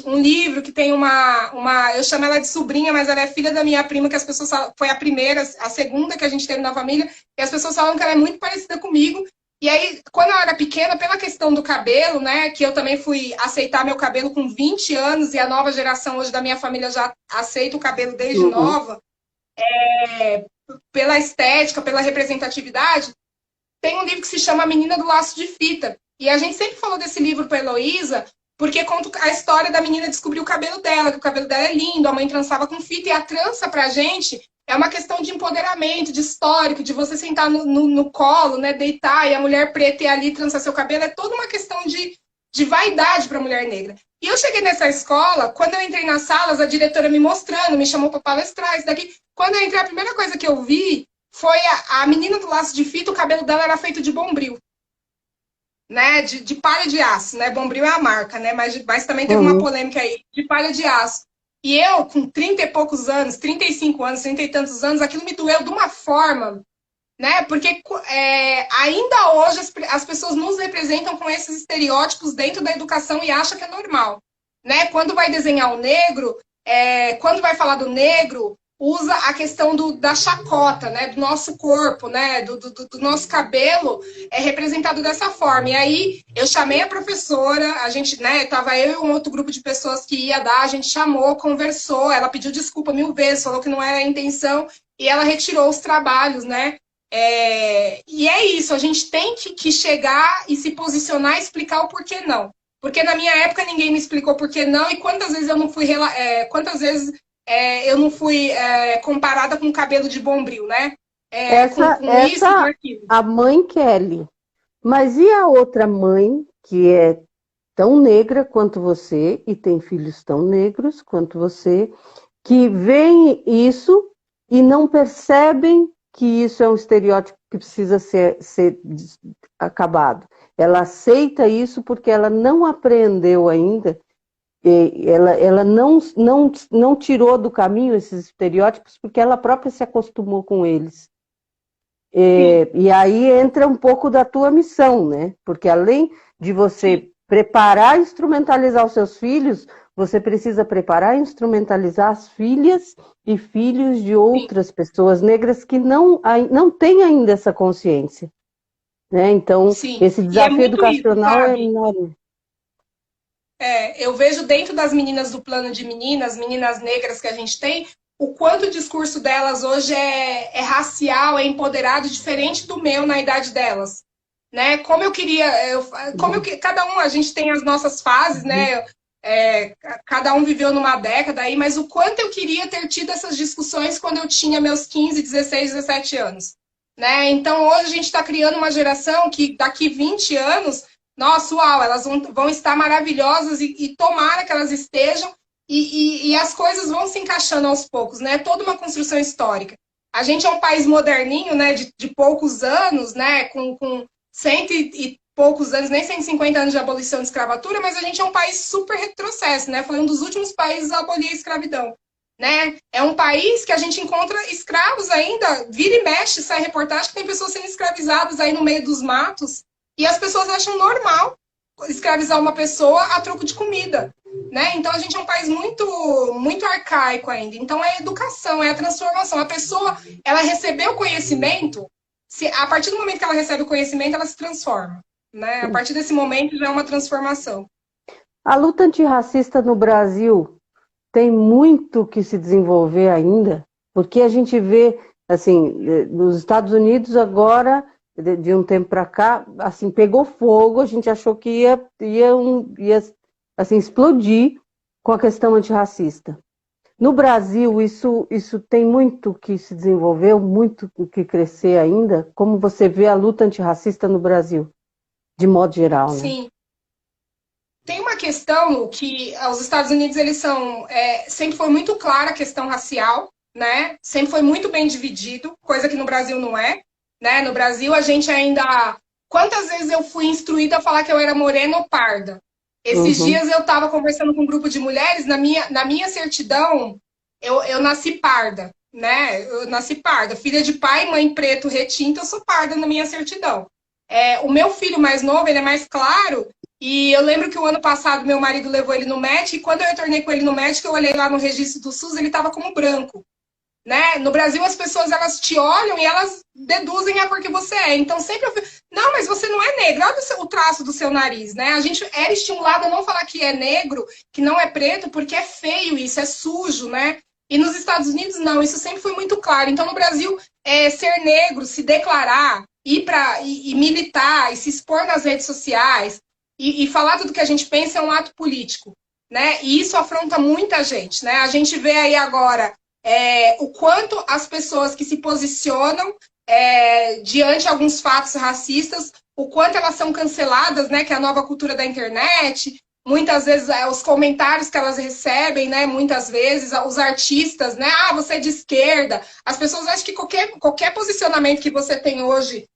um livro que tem eu chamo ela de sobrinha, mas ela é filha da minha prima, que as pessoas falam, foi a primeira, a segunda que a gente teve na família, e as pessoas falam que ela é muito parecida comigo. E aí, quando eu era pequena, pela questão do cabelo, né, que eu também fui aceitar meu cabelo com 20 anos, e a nova geração hoje da minha família já aceita o cabelo desde Uhum. nova, pela estética, pela representatividade, tem um livro que se chama A Menina do Laço de Fita. E a gente sempre falou desse livro para Heloísa, porque conta a história da menina descobrir o cabelo dela, que o cabelo dela é lindo, a mãe trançava com fita, e a trança pra gente é uma questão de empoderamento, de histórico, de você sentar no colo, né, deitar, e a mulher preta ir ali trançar seu cabelo, é toda uma questão de vaidade para a mulher negra. E eu cheguei nessa escola, quando eu entrei nas salas, a diretora me mostrando, me chamou para palestrar, isso daqui. Quando eu entrei, a primeira coisa que eu vi foi a menina do laço de fita, o cabelo dela era feito de bombril, né? De palha de aço, né? Bombril é a marca, né? Mas também teve uma Uhum. polêmica aí, de palha de aço. E eu, com 30 e poucos anos, 35 anos, 30 e tantos anos, aquilo me doeu de uma forma, né? Porque ainda hoje as pessoas nos representam com esses estereótipos dentro da educação e acham que é normal, né? Quando vai desenhar o negro, quando vai falar do negro, usa a questão da chacota, né? Do nosso corpo, né? Do nosso cabelo é representado dessa forma. E aí eu chamei a professora, a gente, né? Tava eu e um outro grupo de pessoas que ia dar, a gente chamou, conversou, ela pediu desculpa 1000 vezes, falou que não era a intenção e ela retirou os trabalhos, né? E é isso, a gente tem que chegar e se posicionar e explicar o porquê não. Porque na minha época ninguém me explicou por que não, e quantas vezes eu não fui, eu não fui comparada com cabelo de bombril, né? Com isso, com Essa aquilo. a mãe Kelly. Mas e a outra mãe, que é tão negra quanto você e tem filhos tão negros quanto você, que veem isso e não percebem que isso é um estereótipo que precisa ser acabado. Ela aceita isso porque ela não aprendeu ainda, ela não tirou do caminho esses estereótipos porque ela própria se acostumou com eles. Sim, E aí entra um pouco da tua missão, né? Porque além de sim, você preparar e instrumentalizar os seus filhos, você precisa preparar e instrumentalizar as filhas e filhos de sim, outras pessoas negras que não têm ainda essa consciência, né? Então, sim. esse E é desafio muito isso, educacional é sabe? enorme. Eu vejo dentro das meninas do plano de meninas, meninas negras que a gente tem, o quanto o discurso delas hoje é racial, é empoderado, diferente do meu na idade delas. Né? Como eu queria, cada um, a gente tem as nossas fases, né? Cada um viveu numa década aí, mas o quanto eu queria ter tido essas discussões quando eu tinha meus 15, 16, 17 anos. Né? Então hoje a gente está criando uma geração que daqui 20 anos, nossa, uau, elas vão estar maravilhosas e tomara que elas estejam, e as coisas vão se encaixando aos poucos, né? Toda uma construção histórica. A gente é um país moderninho, né? De poucos anos, né? Com cento e poucos anos, nem 150 anos de abolição de escravatura, mas a gente é um país super retrocesso, né? Foi um dos últimos países a abolir a escravidão. Né? É um país que a gente encontra escravos ainda, vira e mexe, sai reportagem que tem pessoas sendo escravizadas aí no meio dos matos, e as pessoas acham normal escravizar uma pessoa a troco de comida. Né? Então a gente é um país muito, muito arcaico ainda. Então é a educação, é a transformação. A pessoa, ela recebeu o conhecimento, a partir do momento que ela recebe o conhecimento, ela se transforma. Né? A partir desse momento já é uma transformação. A luta antirracista no Brasil tem muito que se desenvolver ainda, porque a gente vê, assim, nos Estados Unidos agora, de um tempo para cá, assim, pegou fogo, a gente achou que ia assim, explodir com a questão antirracista. No Brasil, isso tem muito que se desenvolver, muito que crescer ainda. Como você vê a luta antirracista no Brasil, de modo geral, né? Sim. Tem uma questão que os Estados Unidos, eles são. Sempre foi muito clara a questão racial, né? Sempre foi muito bem dividido, coisa que no Brasil não é. Né? No Brasil, a gente ainda. Quantas vezes eu fui instruída a falar que eu era morena ou parda? Esses Uhum. dias eu estava conversando com um grupo de mulheres, na minha certidão, eu nasci parda, né? Eu nasci parda. Filha de pai e mãe preto retinto, eu sou parda na minha certidão. O meu filho mais novo, ele é mais claro, e eu lembro que o ano passado meu marido levou ele no médico, e quando eu retornei com ele no médico, eu olhei lá no registro do SUS, ele estava como branco. Né? No Brasil, as pessoas elas te olham e elas deduzem a cor que você é. Então, sempre eu fico, não, mas você não é negro, olha o traço do seu nariz, né? A gente era estimulado a não falar que é negro, que não é preto, porque é feio isso, é sujo, né? E nos Estados Unidos, não, isso sempre foi muito claro. Então, no Brasil, ser negro, se declarar, ir para e militar, e se expor nas redes sociais, e falar tudo que a gente pensa é um ato político, né? E isso afronta muita gente, né? A gente vê aí agora o quanto as pessoas que se posicionam diante de alguns fatos racistas, o quanto elas são canceladas, né? Que é a nova cultura da internet. Muitas vezes os comentários que elas recebem, né? Muitas vezes os artistas, né? Ah, você é de esquerda. As pessoas acham que qualquer posicionamento que você tem hoje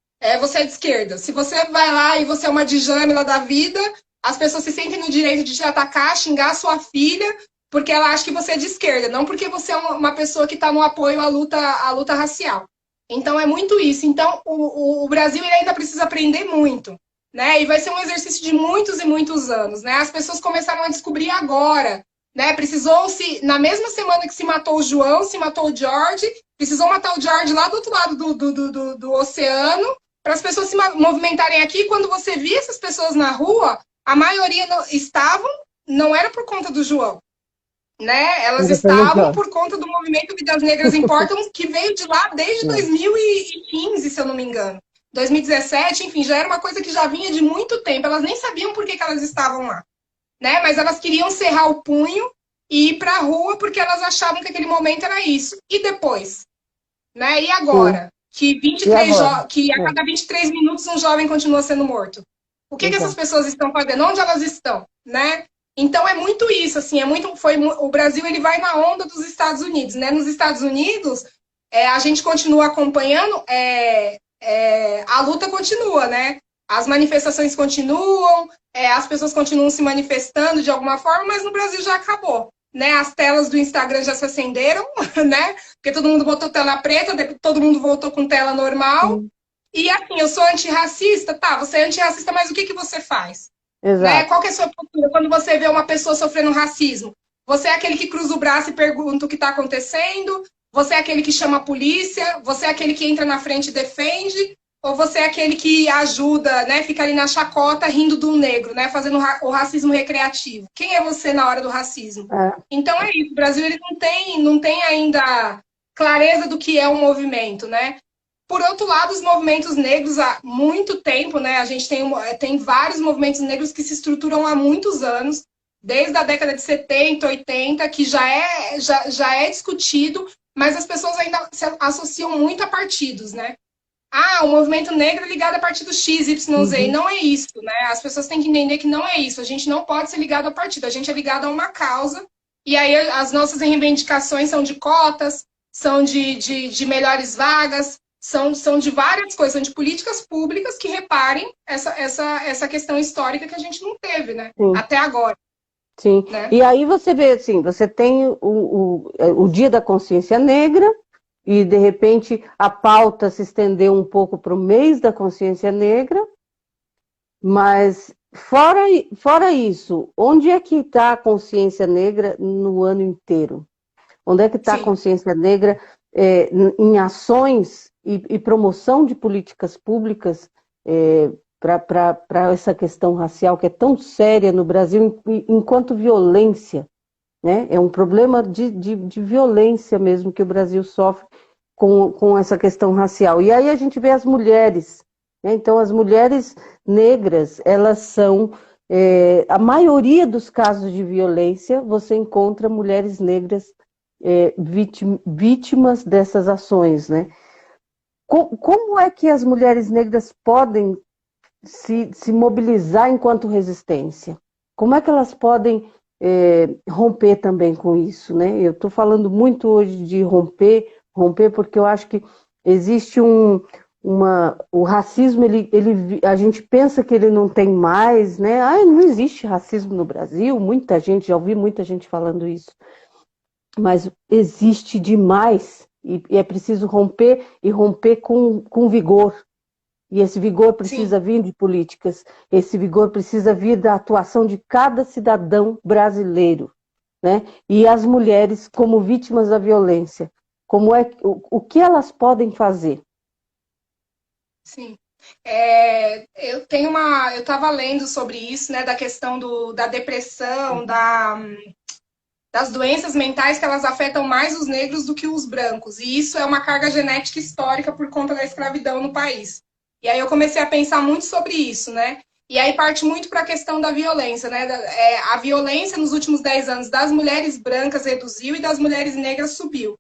você é de esquerda. Se você vai lá e você é uma Djamila da vida, as pessoas se sentem no direito de te atacar, xingar a sua filha, porque ela acha que você é de esquerda, não porque você é uma pessoa que está no apoio à luta racial. Então, é muito isso. Então, o Brasil ele ainda precisa aprender muito, né? E vai ser um exercício de muitos e muitos anos, né? As pessoas começaram a descobrir agora, né? Precisou-se, na mesma semana que se matou o João, se matou o George, precisou matar o George lá do outro lado do oceano, para as pessoas se movimentarem aqui. Quando você via essas pessoas na rua, a maioria não era por conta do João, né? Elas estavam por conta do movimento Vidas Negras Importam, que veio de lá desde 2015, se eu não me engano. 2017, enfim, já era uma coisa que já vinha de muito tempo. Elas nem sabiam por que elas estavam lá, né? Mas elas queriam cerrar o punho e ir para a rua porque elas achavam que aquele momento era isso. E depois, né? E agora? Que que a cada 23 minutos um jovem continua sendo morto. O que essas pessoas estão fazendo? Onde elas estão, né? Então é muito isso, assim, o Brasil ele vai na onda dos Estados Unidos, né? Nos Estados Unidos a gente continua acompanhando, a luta continua, né? As manifestações continuam, as pessoas continuam se manifestando de alguma forma, mas no Brasil já acabou, né? As telas do Instagram já se acenderam, né? Porque todo mundo botou tela preta, todo mundo voltou com tela normal. Sim. E assim, eu sou antirracista, tá? Você é antirracista, mas o que você faz? Né? Qual que é a sua postura quando você vê uma pessoa sofrendo racismo? Você é aquele que cruza o braço e pergunta o que está acontecendo? Você é aquele que chama a polícia? Você é aquele que entra na frente e defende? Ou você é aquele que ajuda, né? Fica ali na chacota rindo do negro, né? Fazendo o racismo recreativo. Quem é você na hora do racismo? Então é isso. O Brasil ele não tem ainda clareza do que é um movimento, né? Por outro lado, os movimentos negros há muito tempo, né? A gente tem vários movimentos negros que se estruturam há muitos anos, desde a década de 70, 80, que já é discutido, mas as pessoas ainda se associam muito a partidos, né? Ah, o movimento negro é ligado a partido X, Y, Z. E não é isso, né? As pessoas têm que entender que não é isso. A gente não pode ser ligado a partido, a gente é ligado a uma causa. E aí as nossas reivindicações são de cotas, são de melhores vagas, são de várias coisas, são de políticas públicas que reparem essa questão histórica que a gente não teve, né? Sim. Até agora. Sim. Né? E aí você vê assim, você tem o Dia da Consciência Negra, e de repente a pauta se estendeu um pouco para o mês da consciência negra, mas fora isso, onde é que está a consciência negra no ano inteiro? Onde é que está a consciência negra em ações e promoção de políticas públicas para essa questão racial que é tão séria no Brasil enquanto violência, né? É um problema de violência mesmo que o Brasil sofre com essa questão racial. E aí a gente vê as mulheres, né? Então as mulheres negras, elas são, a maioria dos casos de violência, você encontra mulheres negras vítimas dessas ações, né? Como é que as mulheres negras podem se mobilizar enquanto resistência? Como é que elas podem romper também com isso, né? Eu estou falando muito hoje de romper porque eu acho que existe o racismo, a gente pensa que ele não tem mais, né? Não existe racismo no Brasil, já ouvi muita gente falando isso. mas existe demais e é preciso romper e romper com vigor. E esse vigor Sim. precisa vir de políticas, esse vigor precisa vir da atuação de cada cidadão brasileiro, né? E as mulheres como vítimas da violência, o que elas podem fazer? Sim. Eu estava lendo sobre isso, né, da questão da depressão, das doenças mentais que elas afetam mais os negros do que os brancos. E isso é uma carga genética histórica por conta da escravidão no país. E aí eu comecei a pensar muito sobre isso, né? E aí parte muito para a questão da violência, né? A violência nos últimos 10 anos das mulheres brancas reduziu e das mulheres negras subiu.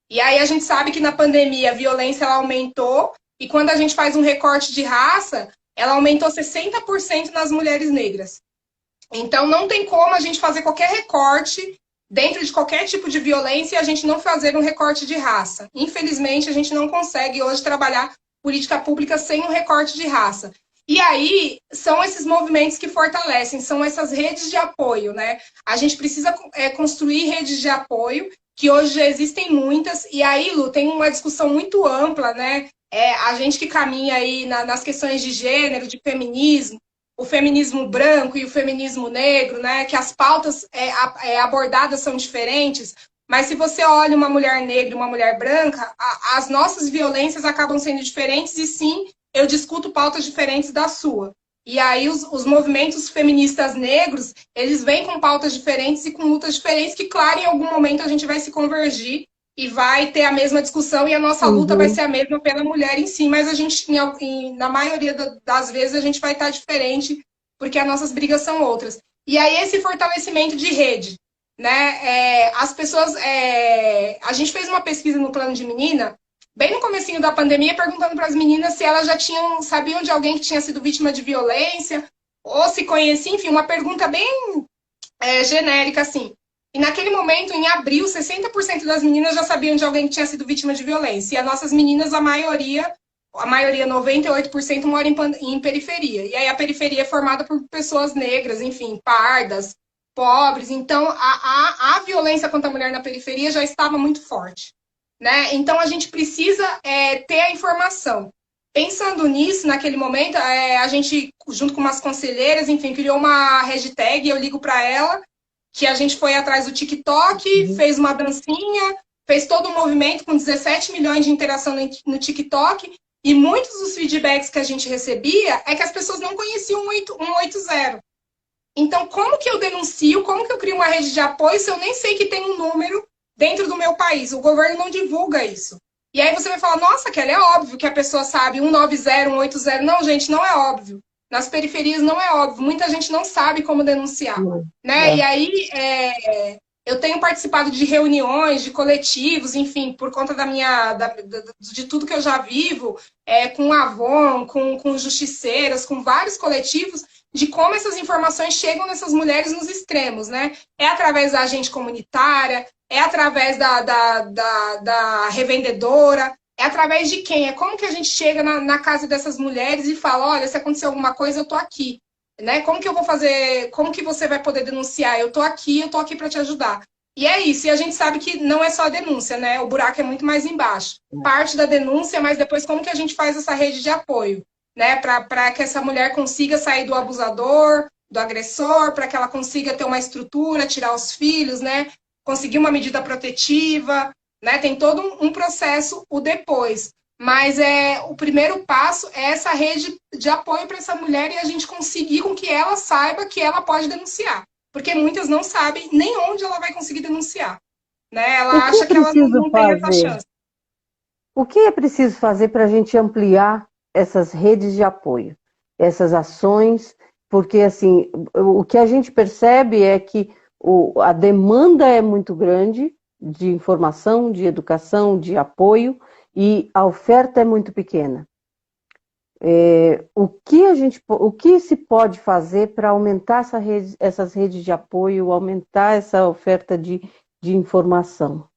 E aí a gente sabe que na pandemia a violência ela aumentou, e quando a gente faz um recorte de raça, ela aumentou 60% nas mulheres negras. Então não tem como a gente fazer qualquer recorte dentro de qualquer tipo de violência e a gente não fazer um recorte de raça. Infelizmente, a gente não consegue hoje trabalhar política pública sem um recorte de raça. E aí são esses movimentos que fortalecem, são essas redes de apoio, né? A gente precisa construir redes de apoio, que hoje já existem muitas, e aí, Lu, tem uma discussão muito ampla, né? A gente que caminha aí nas questões de gênero, de feminismo, o feminismo branco e o feminismo negro, né? Que as pautas abordadas são diferentes, mas se você olha uma mulher negra e uma mulher branca, as nossas violências acabam sendo diferentes e sim, eu discuto pautas diferentes da sua. E aí os movimentos feministas negros, eles vêm com pautas diferentes e com lutas diferentes que, claro, em algum momento a gente vai se convergir e vai ter a mesma discussão e a nossa luta vai Uhum. ser a mesma pela mulher em si, mas a gente, na maioria das vezes, a gente vai estar diferente porque as nossas brigas são outras. E aí esse fortalecimento de rede, né? As pessoas, a gente fez uma pesquisa no Plano de Menina, bem no comecinho da pandemia, perguntando para as meninas se elas já sabiam de alguém que tinha sido vítima de violência, ou se conhecia, enfim, uma pergunta bem genérica, assim. E naquele momento, em abril, 60% das meninas já sabiam de alguém que tinha sido vítima de violência. E as nossas meninas, a maioria 98%, mora em periferia. E aí a periferia é formada por pessoas negras, enfim, pardas, pobres. Então, a violência contra a mulher na periferia já estava muito forte. Né? Então, a gente precisa ter a informação. Pensando nisso, naquele momento, a gente, junto com umas conselheiras, enfim, criou uma hashtag, eu ligo para ela, que a gente foi atrás do TikTok, Uhum. fez uma dancinha, fez todo um movimento com 17 milhões de interação no TikTok, e muitos dos feedbacks que a gente recebia é que as pessoas não conheciam o 180. Então, como que eu denuncio, como que eu crio uma rede de apoio se eu nem sei que tem um número dentro do meu país? O governo não divulga isso. E aí você vai falar, nossa, Kelly, é óbvio que a pessoa sabe 190, 180. Não, gente, não é óbvio. Nas periferias não é óbvio. Muita gente não sabe como denunciar. Né? E É. aí eu tenho participado de reuniões, de coletivos, enfim, por conta de tudo que eu já vivo, com a Avon, com justiceiras, com vários coletivos, de como essas informações chegam nessas mulheres nos extremos, né? É através da agente comunitária, é através da revendedora, é através de quem? É como que a gente chega na casa dessas mulheres e fala, olha, se acontecer alguma coisa, eu tô aqui. Né? Como que eu vou fazer? Como que você vai poder denunciar? Eu tô aqui para te ajudar. E é isso, e a gente sabe que não é só a denúncia, né? O buraco é muito mais embaixo. Parte da denúncia, mas depois como que a gente faz essa rede de apoio, né? Para que essa mulher consiga sair do abusador, do agressor, para que ela consiga ter uma estrutura, tirar os filhos, né? Conseguir uma medida protetiva, né? Tem todo um processo o depois. Mas o primeiro passo é essa rede de apoio para essa mulher e a gente conseguir com que ela saiba que ela pode denunciar. Porque muitas não sabem nem onde ela vai conseguir denunciar. Né? O Ela que é acha que ela preciso não tem essa fazer? chance. O que é preciso fazer para a gente ampliar essas redes de apoio, essas ações? Porque, assim, o que a gente percebe é que a demanda é muito grande de informação, de educação, de apoio, e a oferta é muito pequena. O que se pode fazer para aumentar essas redes de apoio, aumentar essa oferta de informação?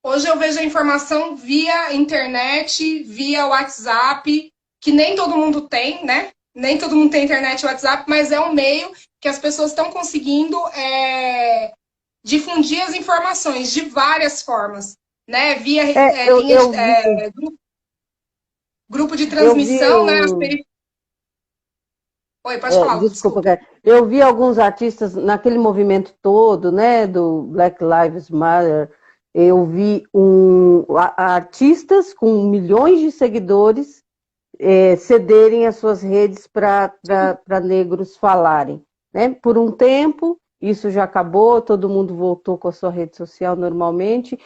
Hoje eu vejo a informação via internet, via WhatsApp, que nem todo mundo tem, né? Nem todo mundo tem internet e WhatsApp, mas é um meio que as pessoas estão conseguindo difundir as informações de várias formas, né? Via Eu vi, grupo de eu vi transmissão, né? Oi, pode falar, Lu, desculpa, desculpa. cara. Eu vi alguns artistas naquele movimento todo, né, do Black Lives Matter. Eu vi artistas com milhões de seguidores cederem as suas redes para negros falarem, né? Por um tempo, isso já acabou, todo mundo voltou com a sua rede social normalmente.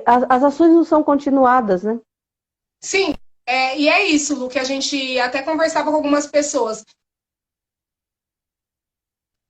As ações não são continuadas, né? Sim, e é isso, Lu, que a gente até conversava com algumas pessoas.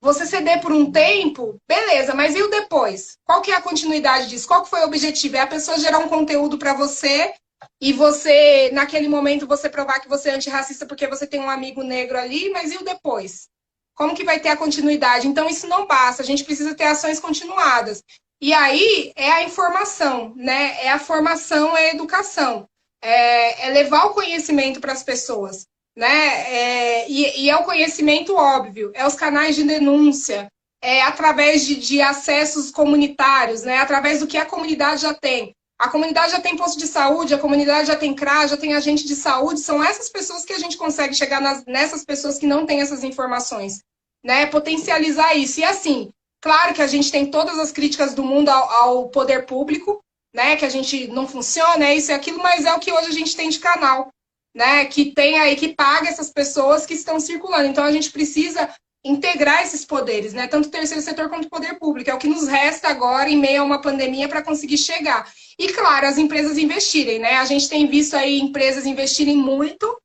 Você ceder por um tempo, beleza, mas e o depois? Qual que é a continuidade disso? Qual que foi o objetivo? É a pessoa gerar um conteúdo para você e você, naquele momento, você provar que você é antirracista porque você tem um amigo negro ali, mas e o depois? Como que vai ter a continuidade? Então, isso não basta, a gente precisa ter ações continuadas. E aí é a informação, né? É a formação, é a educação. É levar o conhecimento para as pessoas, né? E é o conhecimento óbvio, é os canais de denúncia, é através de acessos comunitários, né? Através do que a comunidade já tem. A comunidade já tem posto de saúde, a comunidade já tem CRA, já tem agente de saúde, são essas pessoas que a gente consegue chegar nessas pessoas que não têm essas informações, né? Potencializar isso. E assim, claro que a gente tem todas as críticas do mundo ao poder público, né? Que a gente não funciona, é isso e aquilo, mas é o que hoje a gente tem de canal, né? Que tem aí, que paga essas pessoas que estão circulando. Então a gente precisa integrar esses poderes, né? Tanto o terceiro setor quanto o poder público. É o que nos resta agora, em meio a uma pandemia, para conseguir chegar. E, claro, as empresas investirem, né? A gente tem visto aí empresas investirem muito,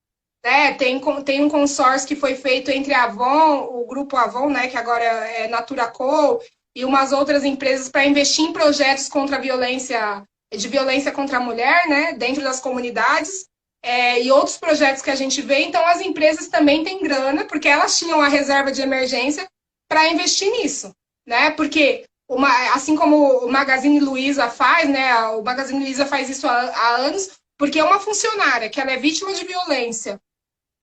né? Tem um consórcio que foi feito entre a Avon, o grupo Avon, né? Que agora é Naturaco, e umas outras empresas para investir em projetos contra a violência, de violência contra a mulher, né? Dentro das comunidades. E outros projetos que a gente vê. Então, as empresas também têm grana, porque elas tinham a reserva de emergência para investir nisso, né? Porque, assim como o Magazine Luiza faz, né? O Magazine Luiza faz isso há anos, porque uma funcionária que ela é vítima de violência,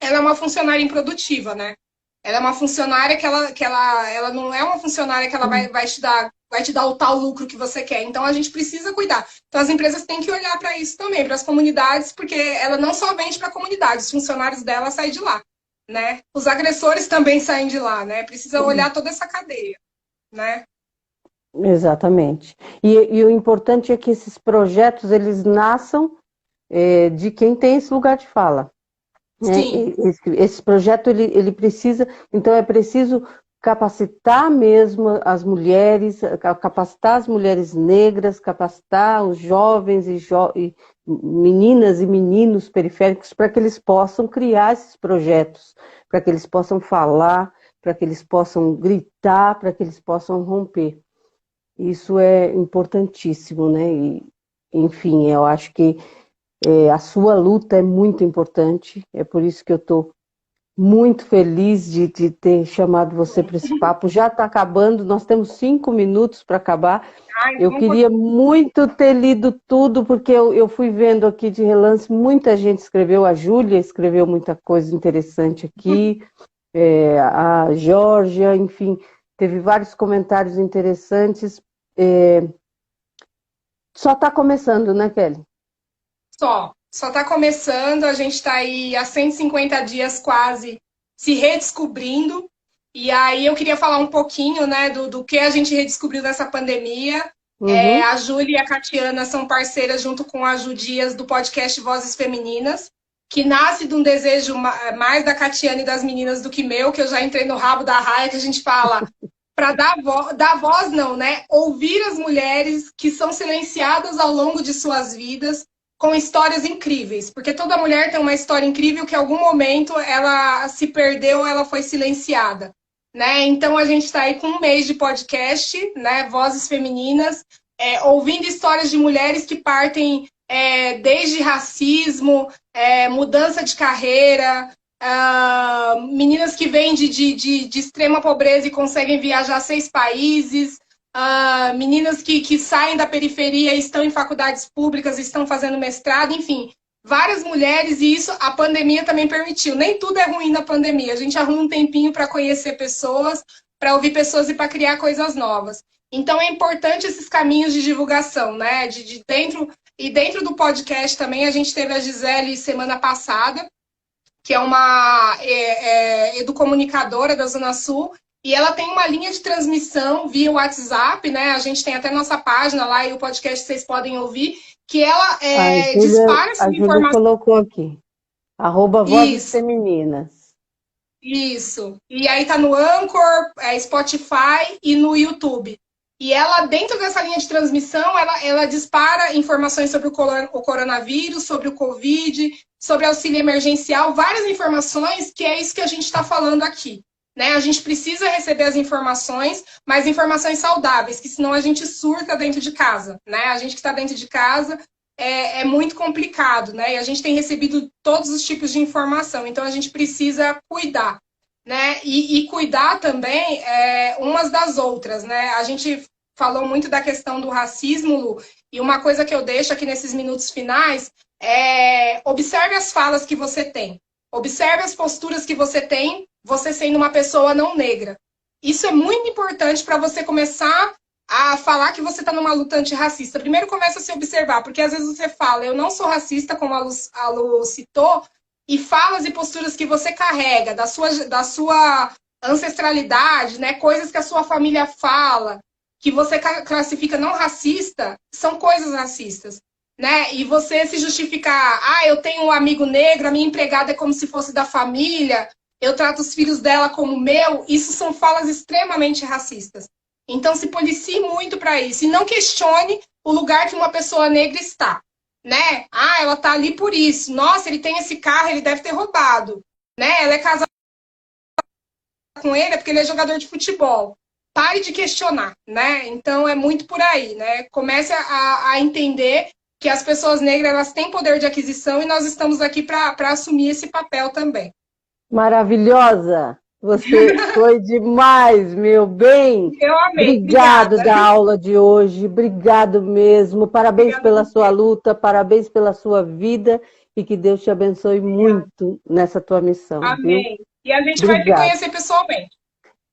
ela é uma funcionária improdutiva, né? Ela é uma funcionária ela não é uma funcionária que ela vai te dar o tal lucro que você quer. Então a gente precisa cuidar. Então as empresas têm que olhar para isso também, para as comunidades, porque ela não só vende para a comunidade, os funcionários dela saem de lá, né? Os agressores também saem de lá, né? Precisa olhar toda essa cadeia, né? Exatamente. E o importante é que esses projetos eles nasçam de quem tem esse lugar de fala. Sim. Esse projeto ele precisa, então é preciso capacitar mesmo as mulheres, capacitar as mulheres negras, capacitar os jovens e meninas e meninos periféricos para que eles possam criar esses projetos, para que eles possam falar, para que eles possam gritar, para que eles possam romper. Isso é importantíssimo, né? E, enfim, eu acho que a sua luta é muito importante, é por isso que eu estou muito feliz de ter chamado você para esse papo. Já está acabando, nós temos 5 minutos para acabar. Eu queria muito ter lido tudo, porque eu fui vendo aqui de relance, muita gente escreveu, a Júlia escreveu muita coisa interessante aqui, a Georgia, enfim, teve vários comentários interessantes. Só está começando, né, Kelly? Só está começando, a gente está aí há 150 dias quase se redescobrindo. E aí eu queria falar um pouquinho, né, do que a gente redescobriu nessa pandemia. Uhum. A Júlia e a Catiana são parceiras junto com a Ju Dias do podcast Vozes Femininas, que nasce de um desejo mais da Catiana e das meninas do que meu, que eu já entrei no rabo da raia, que a gente fala para dar voz não, né? Ouvir as mulheres que são silenciadas ao longo de suas vidas, com histórias incríveis, porque toda mulher tem uma história incrível que em algum momento ela se perdeu, ela foi silenciada, né? Então a gente está aí com um mês de podcast, né? Vozes Femininas, ouvindo histórias de mulheres que partem desde racismo, mudança de carreira, meninas que vêm de extrema pobreza e conseguem viajar 6 países, meninas que saem da periferia e estão em faculdades públicas, estão fazendo mestrado, enfim, várias mulheres, e isso a pandemia também permitiu. Nem tudo é ruim na pandemia, a gente arruma um tempinho para conhecer pessoas, para ouvir pessoas e para criar coisas novas. Então é importante esses caminhos de divulgação, né? De dentro e dentro do podcast também a gente teve a Gisele semana passada, que é uma educomunicadora da Zona Sul, e ela tem uma linha de transmissão via WhatsApp, né? A gente tem até nossa página lá e o podcast vocês podem ouvir, que ela dispara essas A Júlia informações. colocou aqui, @Vozes Femininas. Isso. E aí tá no Anchor, Spotify e no YouTube. E ela, dentro dessa linha de transmissão, ela dispara informações sobre o coronavírus, sobre o Covid, sobre auxílio emergencial, várias informações, que é isso que a gente está falando aqui. Né? A gente precisa receber as informações, mas informações saudáveis, que senão a gente surta dentro de casa. Né? A gente que está dentro de casa é muito complicado, né? E a gente tem recebido todos os tipos de informação, então a gente precisa cuidar. Né? E cuidar também umas das outras, né? A gente falou muito da questão do racismo, Lu, e uma coisa que eu deixo aqui nesses minutos finais é observe as falas que você tem, observe as posturas que você tem, você sendo uma pessoa não negra. Isso é muito importante para você começar a falar que você está numa luta antirracista. Primeiro começa a se observar, porque às vezes você fala, eu não sou racista, como a Lu citou, e falas e posturas que você carrega, da sua ancestralidade, né, coisas que a sua família fala, que você classifica não racista, são coisas racistas. Né? E você se justificar, eu tenho um amigo negro, a minha empregada é como se fosse da família, eu trato os filhos dela como meu, isso são falas extremamente racistas. Então se policie muito para isso, e não questione o lugar que uma pessoa negra está. Né? Ela tá ali por isso. Nossa, ele tem esse carro, ele deve ter roubado. Né? Ela é casada com ele porque ele é jogador de futebol. Pare de questionar, né? Então é muito por aí, né? Comece a entender que as pessoas negras elas têm poder de aquisição e nós estamos aqui para assumir esse papel também. Maravilhosa! Você foi demais, meu bem! Eu amei. Obrigado da aula de hoje, obrigado mesmo. Parabéns pela sua luta, parabéns pela sua vida e que Deus te abençoe muito nessa tua missão. Amém. Viu? E a gente vai se conhecer pessoalmente.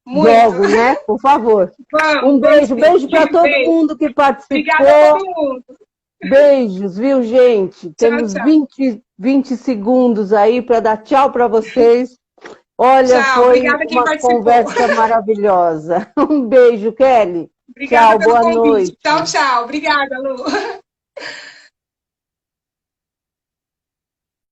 Muito. Logo, né? Por favor. Vamos, beijo para todo mundo que participou. Obrigada a todo mundo. Beijos, viu, gente? Tchau, Temos tchau. 20 segundos aí para dar tchau para vocês. Olha, tchau, foi uma conversa maravilhosa. Um beijo, Kelly. Obrigada tchau, boa convite. noite. Tchau, tchau. Obrigada, Lu.